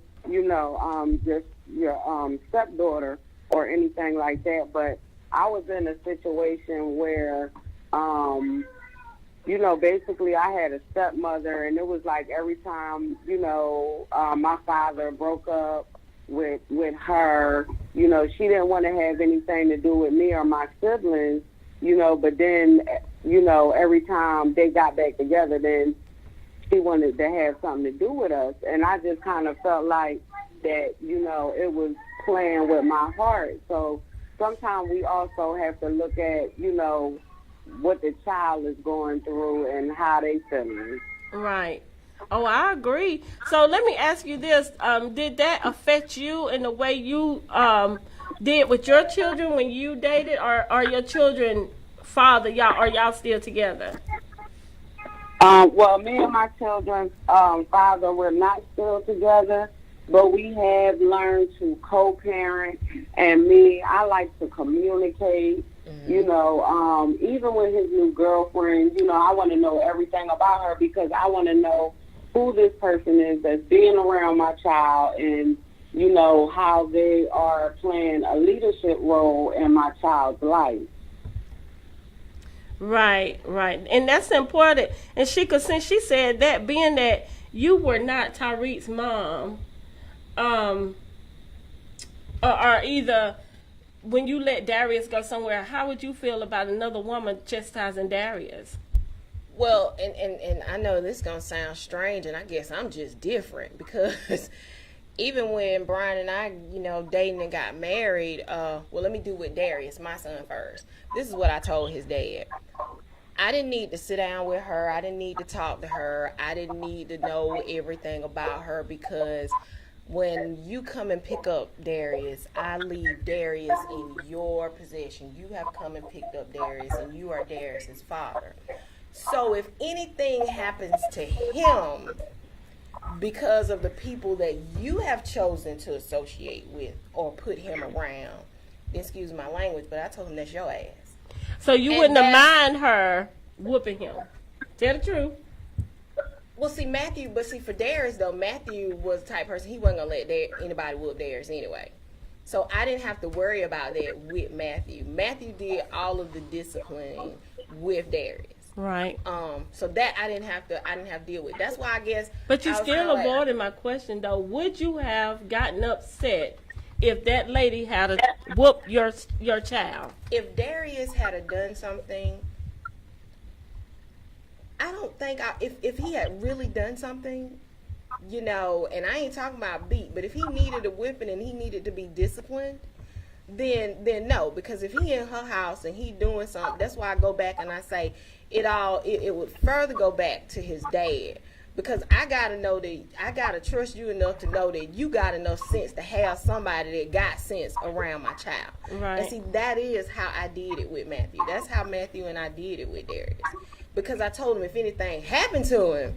just your stepdaughter or anything like that. But I was in a situation where, basically I had a stepmother, and it was like every time, my father broke up with her, she didn't want to have anything to do with me or my siblings, but then, every time they got back together, then she wanted to have something to do with us. And I just kind of felt like that, it was playing with my heart. So sometimes we also have to look at, what the child is going through and how they feeling. Right. Oh, I agree. So let me ask you this. Did that affect you in the way you did with your children when you dated, or are your children y'all still together? Well, me and my children's father, we're not still together, but we have learned to co-parent. And I like to communicate. Even with his new girlfriend, I want to know everything about her, because I want to know who this person is that's being around my child, and, how they are playing a leadership role in my child's life. Right. And that's important. And since she said that, being that you were not Tariq's mom, or either when you let Darius go somewhere, how would you feel about another woman chastising Darius? Well, and I know this is going to sound strange, and I guess I'm just different, because even when Brian and I, dating and got married, let me do with Darius, my son, first. This is what I told his dad. I didn't need to sit down with her. I didn't need to talk to her. I didn't need to know everything about her, because when you come and pick up Darius, I leave Darius in your possession. You have come and picked up Darius, and you are Darius's father. So if anything happens to him because of the people that you have chosen to associate with or put him around, excuse my language, but I told him that's your ass. So you wouldn't have mind her whooping him? Tell the truth. Well, for Darius, though, Matthew was the type of person, he wasn't going to let anybody whoop Darius anyway. So I didn't have to worry about that with Matthew. Matthew did all of the disciplining with Darius. Right. So that I didn't have to deal with. That's why I guess. But you still avoided my question, though. Would you have gotten upset if that lady had whooped your child? If Darius had done something, I don't think if he had really done something, and I ain't talking about beat, but if he needed a whipping and he needed to be disciplined, then no, because if he in her house and he doing something, that's why I go back and I say it would further go back to his dad, because I gotta trust you enough to know that you got enough sense to have somebody that got sense around my child. Right. And see, that is how I did it with Matthew. That's how Matthew and I did it with Darius, because I told him if anything happened to him,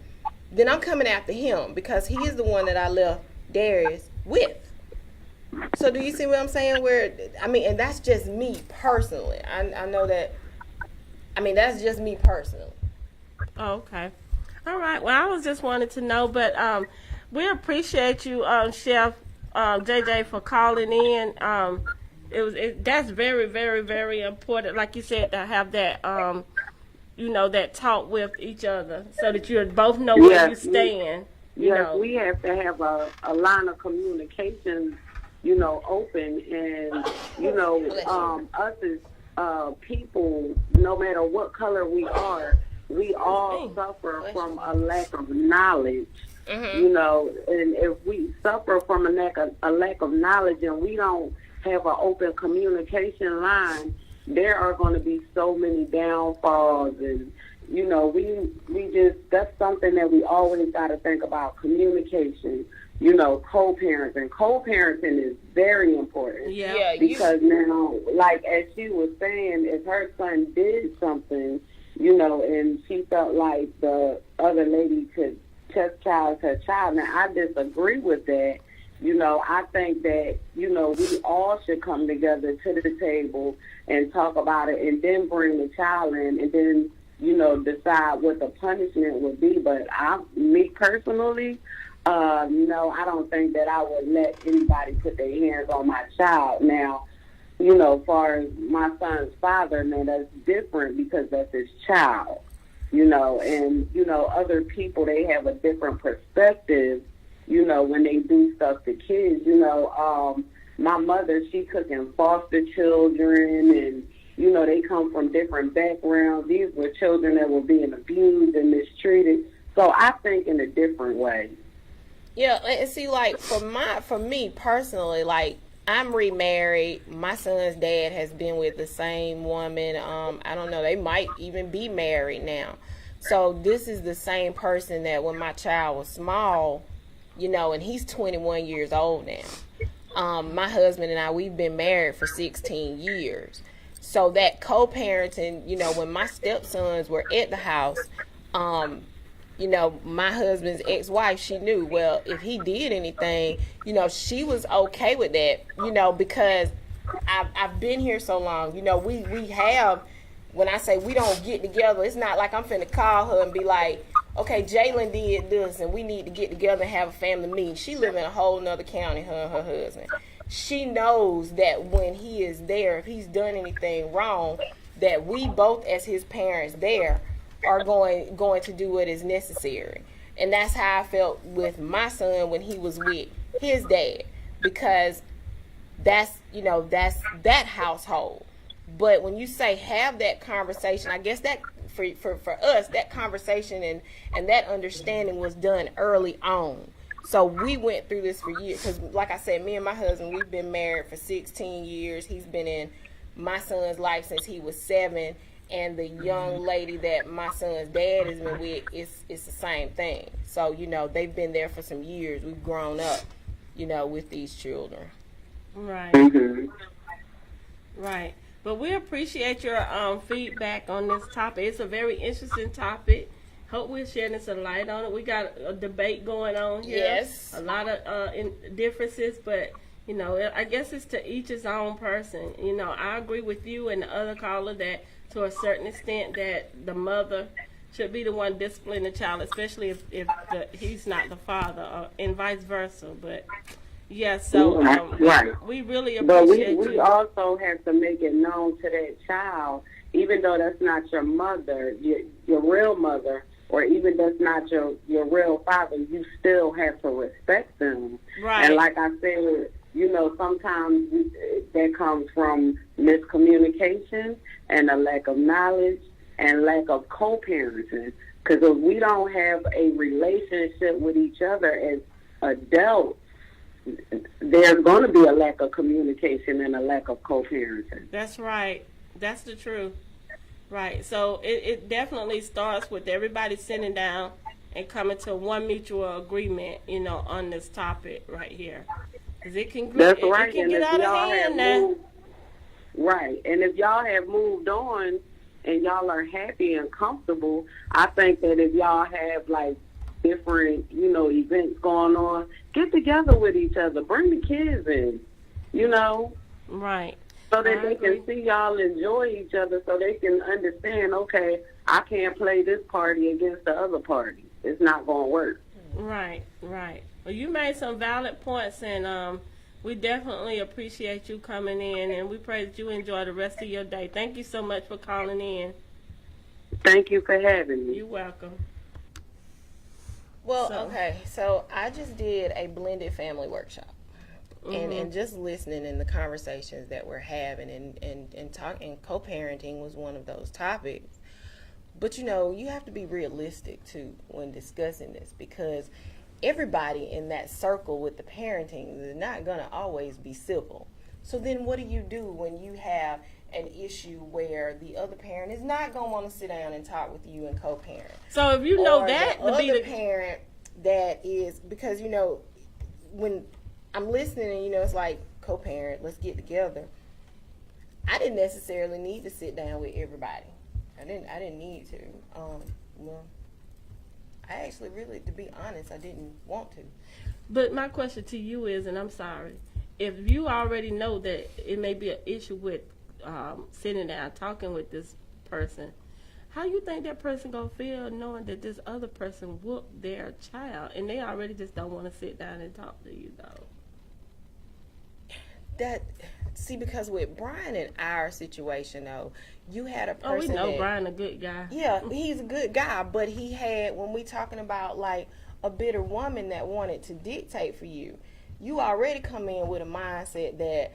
then I'm coming after him, because he is the one that I left Darius with. So do you see what I'm saying? And that's just me personally. I know that. That's just me personally. Oh, okay. All right. Well, I was just wanted to know, but we appreciate you, Chef JJ, for calling in. That's very, very, very important, like you said, to have that that talk with each other, so that you both know where you stand. We have to have a line of communication, open, and us as people, no matter what color we are, we all suffer from a lack of knowledge. You know, and if we suffer from a lack of knowledge and we don't have an open communication line, there are going to be so many downfalls. And, you know, we just, that's something that we always got to think about, communication, you know, co-parenting. Co-parenting is very important. Yeah. Because now, like as she was saying, if her son did something, you know, and she felt like the other lady could chastise her child. Now, I disagree with that. You know, I think that, you know, we all should come together to the table and talk about it and then bring the child in and then, you know, decide what the punishment would be. But me personally, no, I don't think that I would let anybody put their hands on my child. Now, you know, as far as my son's father, man, that's different because that's his child. You know, and, you know, other people, they have a different perspective, you know, when they do stuff to kids. You know, my mother, she cooking foster children and, you know, they come from different backgrounds. These were children that were being abused and mistreated. So I think in a different way. Yeah, and see, like, for me personally, like, I'm remarried. My son's dad has been with the same woman. I don't know, they might even be married now. So this is the same person that when my child was small, you know, and he's 21 years old now. My husband and I, we've been married for 16 years. So that co-parenting, you know, when my stepsons were at the house, you know, my husband's ex-wife, she knew, well, if he did anything, you know, she was okay with that, you know, because I've been here so long. You know, we have, when I say we don't get together, it's not like I'm finna call her and be like, okay, Jalen did this and we need to get together and have a family meeting. She live in a whole nother county, her and her husband. She knows that when he is there, if he's done anything wrong, that we both as his parents there are going to do what is necessary. And that's how I felt with my son when he was with his dad, because that's, you know, that's that household. But when you say have that conversation, I guess that for us, that conversation and that understanding was done early on. So we went through this for years, because like I said, me and my husband, we've been married for 16 years. He's been in my son's life since he was 7. And the young lady that my son's dad has been with, it's the same thing. So, you know, they've been there for some years. We've grown up, you know, with these children. Right. Mm-hmm. Right. But we appreciate your feedback on this topic. It's a very interesting topic. Hope we're shedding some light on it. We got a debate going on here. Yes. A lot of differences, but, you know, I guess it's to each his own person. You know, I agree with you and the other caller that to a certain extent that the mother should be the one disciplining the child, especially if he's not the father, and vice versa. But yeah, so right. We really But appreciate we you. also have to make it known to that child, even though that's not your mother, your real mother, or even that's not your real father, you still have to respect them. Right. And like I said, you know, sometimes that comes from miscommunication and a lack of knowledge and lack of co-parenting. Because if we don't have a relationship with each other as adults, there's going to be a lack of communication and a lack of co-parenting. That's right. That's the truth. Right. So it definitely starts with everybody sitting down and coming to one mutual agreement, you know, on this topic right here. Because it can, That's it right. can And get if out of y'all hand have now. moved, right. And if y'all have moved on and y'all are happy and comfortable, I think that if y'all have like different, you know, events going on, get together with each other. Bring the kids in, you know. Right. So that I they agree. can see y'all enjoy each other, so they can understand, okay, I can't play this party against the other party. It's not going to work. Right, right. Well, you made some valid points, and we definitely appreciate you coming in, and we pray that you enjoy the rest of your day. Thank you so much for calling in. Thank you for having me. You're welcome. Well, So- okay, so I just did a blended family workshop. And just listening in the conversations that we're having and talking, co-parenting was one of those topics. But you have to be realistic too when discussing this, because everybody in that circle with the parenting is not going to always be civil. So then what do you do when you have an issue where the other parent is not going to want to sit down and talk with you and co-parent? So if you know or that the would be other the parent that is, because when I'm listening and it's like, co-parent, let's get together. I didn't necessarily need to sit down with everybody. I didn't need to. Well, I actually really, to be honest, I didn't want to. But my question to you is, and I'm sorry, if you already know that it may be an issue with sitting down talking with this person, how you think that person gonna feel knowing that this other person whooped their child and they already just don't want to sit down and talk to you though? Because with Brian and our situation though, you had a person. Oh, we know Brian a good guy. Yeah, he's a good guy, but he had, when we talking about like a bitter woman that wanted to dictate for you, you already come in with a mindset that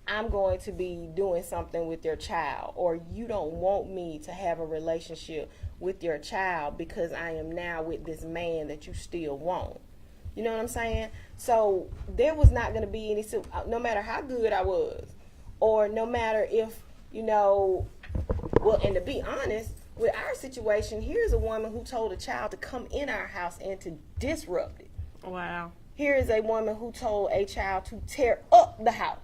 I'm going to be doing something with your child, or you don't want me to have a relationship with your child because I am now with this man that you still want. You know what I'm saying? So there was not going to be any, no matter how good I was, or no matter if, well, and to be honest, with our situation, here's a woman who told a child to come in our house and to disrupt it. Wow. Here is a woman who told a child to tear up the house.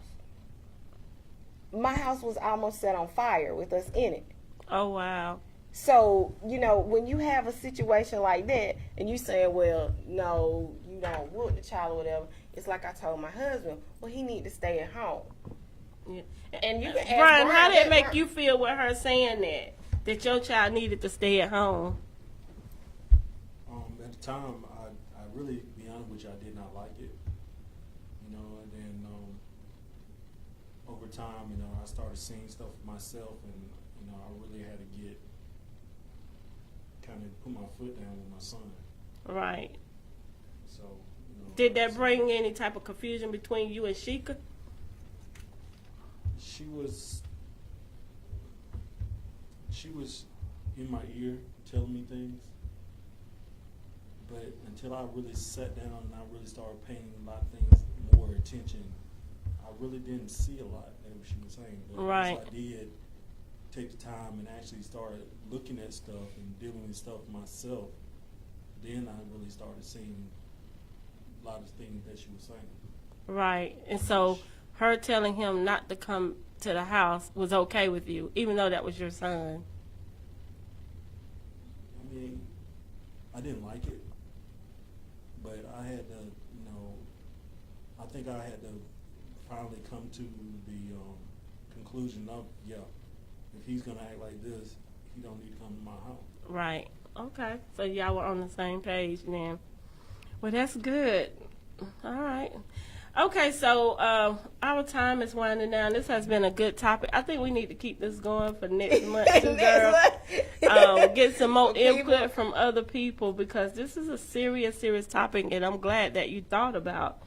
My house was almost set on fire with us in it. Oh, wow. So, when you have a situation like that and you say, well, no, you don't whoop the child or whatever, it's like I told my husband, well, he need to stay at home. Yeah. And you can ask Brian, how did it make Brian, you feel with her saying that your child needed to stay at home? At the time, I really, to be honest with you, I did not like it. And then over time, I started seeing stuff for myself, and I really had to kind of put my foot down with my son. Right. So. Did that bring any type of confusion between you and Sheikah? She was in my ear telling me things, but until I really sat down and I really started paying a lot of things more attention, I really didn't see a lot that she was saying. But right. once I did take the time and actually started looking at stuff and dealing with stuff myself, then I really started seeing a lot of things that she was saying. Right. And so her telling him not to come to the house was okay with you, even though that was your son? I mean, I didn't like it, but I had to, I think I had to finally come to the conclusion of, if he's going to act like this, he don't need to come to my house. Right. Okay. So y'all were on the same page then. Well, that's good. All right. Okay, so our time is winding down. This has been a good topic. I think we need to keep this going for next month too, girl. Get some more input from other people, because this is a serious topic, and I'm glad that you thought about,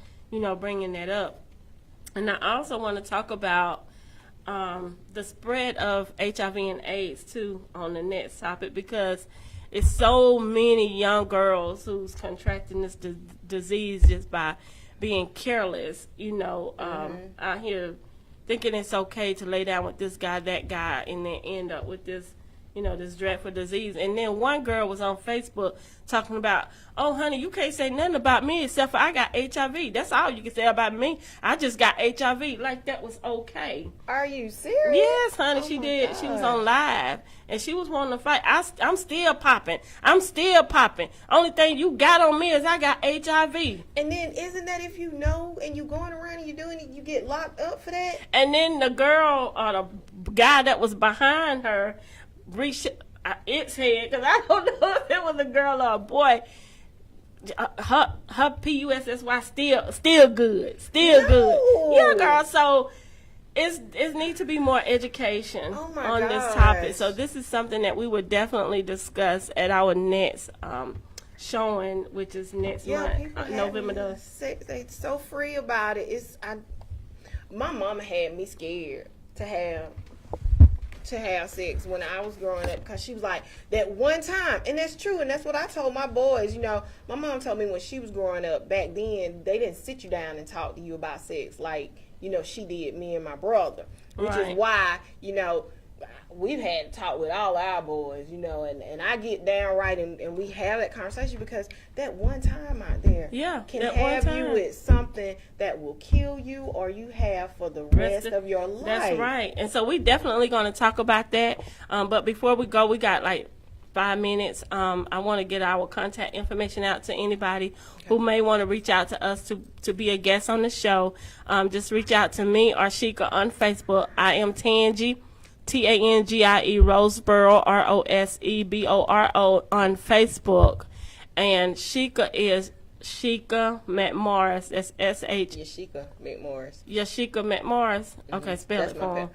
bringing that up. And I also want to talk about the spread of HIV and AIDS too on the next topic, because it's so many young girls who's contracting this disease just by being careless, out here thinking it's okay to lay down with this guy, that guy, and then end up with this, this dreadful disease. And then one girl was on Facebook talking about, oh, honey, you can't say nothing about me except for I got HIV. That's all you can say about me. I just got HIV. Like that was okay. Are you serious? Yes, honey, she did. God. She was on live, and she was wanting to fight. I'm still popping. Only thing you got on me is I got HIV. And then isn't that if you know and you going around and you doing it, you get locked up for that? And then the girl or the guy that was behind her reached its head, because I don't know if it was a girl or a boy. Her PUSSY still good. Yeah, girl. So it needs to be more education on this topic. So this is something that we would definitely discuss at our next showing, which is next month, November the. They so free about it. My mama had me scared to have to have sex when I was growing up because she was like, that one time. And that's true. And that's what I told my boys. You know, my mom told me when she was growing up back then, they didn't sit you down and talk to you about sex like, you know, she did me and my brother. Which is why, you know, we've had to talk with all our boys, you know, and I get downright and we have that conversation because that one time out there can have you with something that will kill you or you have for the rest of your life. That's right. And so we definitely going to talk about that. But before we go, we got like 5 minutes. I want to get our contact information out to anybody who may want to reach out to us to be a guest on the show. Just reach out to me or Sheikah on Facebook. I am Tangie, Tangie Roseboro, Roseboro on Facebook. And Sheikah is Sheikah McMorris. That's S-H. Yashika McMorris. Yashika McMorris. Okay, spell it for him.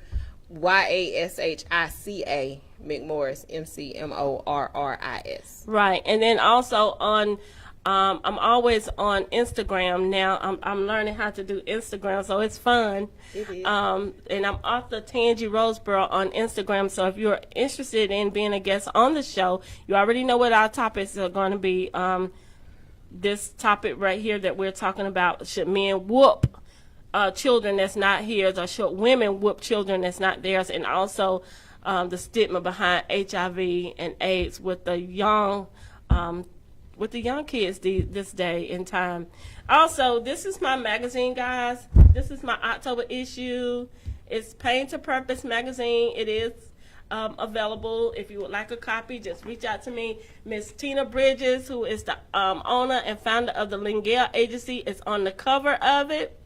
Yashica McMorris, McMorris. Right, and then also on, I'm always on Instagram now. I'm learning how to do Instagram, so it's fun. It is. And I'm author Tangie Roseboro on Instagram. So if you're interested in being a guest on the show, you already know what our topics are going to be. This topic right here that we're talking about: should men whoop children that's not his, or should women whoop children that's not theirs? And also the stigma behind HIV and AIDS with the young kids this day and time. Also, this is my magazine, guys. This is my October issue. It's Pain to Purpose magazine. It is available. If you would like a copy, just reach out to me. Miss Tina Bridges, who is the owner and founder of the Lingale Agency, is on the cover of it.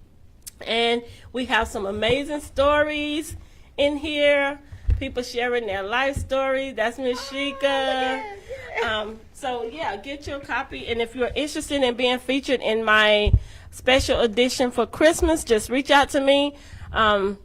And we have some amazing stories in here. People sharing their life stories. That's Miss Sheikah. So yeah, get your copy. And if you're interested in being featured in my special edition for Christmas, just reach out to me. I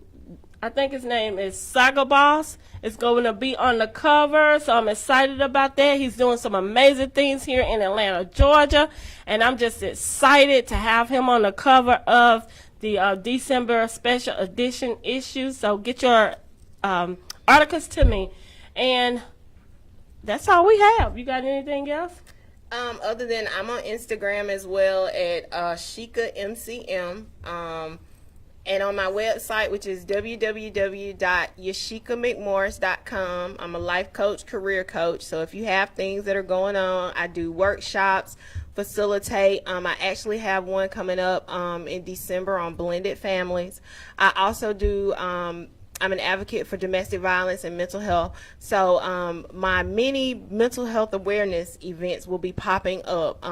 think his name is Saga Boss. It's going to be on the cover, so I'm excited about that. He's doing some amazing things here in Atlanta, Georgia, and I'm just excited to have him on the cover of the December special edition issue. So get your articles to me. And that's all we have. You got anything else? Other than I'm on Instagram as well at Sheikah MCM. And on my website, which is www.yashikamcmorris.com. I'm a life coach, career coach. So if you have things that are going on, I do workshops, facilitate. I actually have one coming up in December on blended families. I also do I'm an advocate for domestic violence and mental health. So my mini mental health awareness events will be popping up.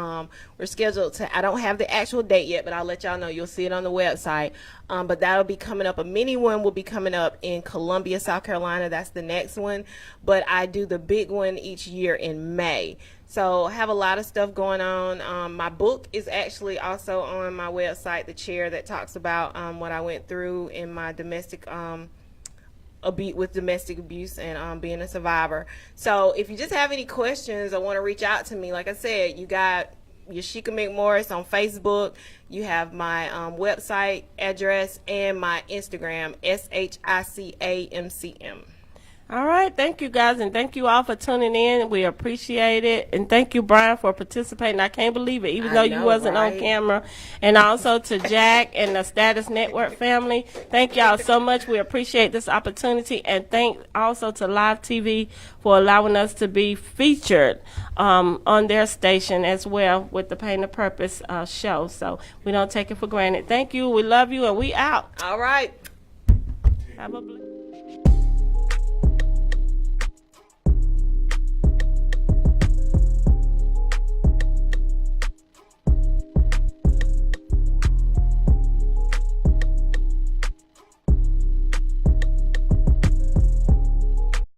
We're scheduled to, I don't have the actual date yet, but I'll let y'all know. You'll see it on the website. But that'll be coming up. A mini one will be coming up in Columbia, South Carolina. That's the next one. But I do the big one each year in May. So I have a lot of stuff going on. My book is actually also on my website, The Chair, that talks about what I went through in my domestic with domestic abuse and being a survivor. So if you just have any questions or want to reach out to me, like I said, you got Yashika McMorris on Facebook. You have my website address and my Instagram, SHICAMCM. All right. Thank you, guys, and thank you all for tuning in. We appreciate it. And thank you, Brian, for participating. I can't believe it, even though you wasn't on camera. And also to Jack and the Status Network family. Thank y'all so much. We appreciate this opportunity. And thank also to Live TV for allowing us to be featured on their station as well with the Pain to Purpose show. So we don't take it for granted. Thank you. We love you, and we out. All right. Have a blessed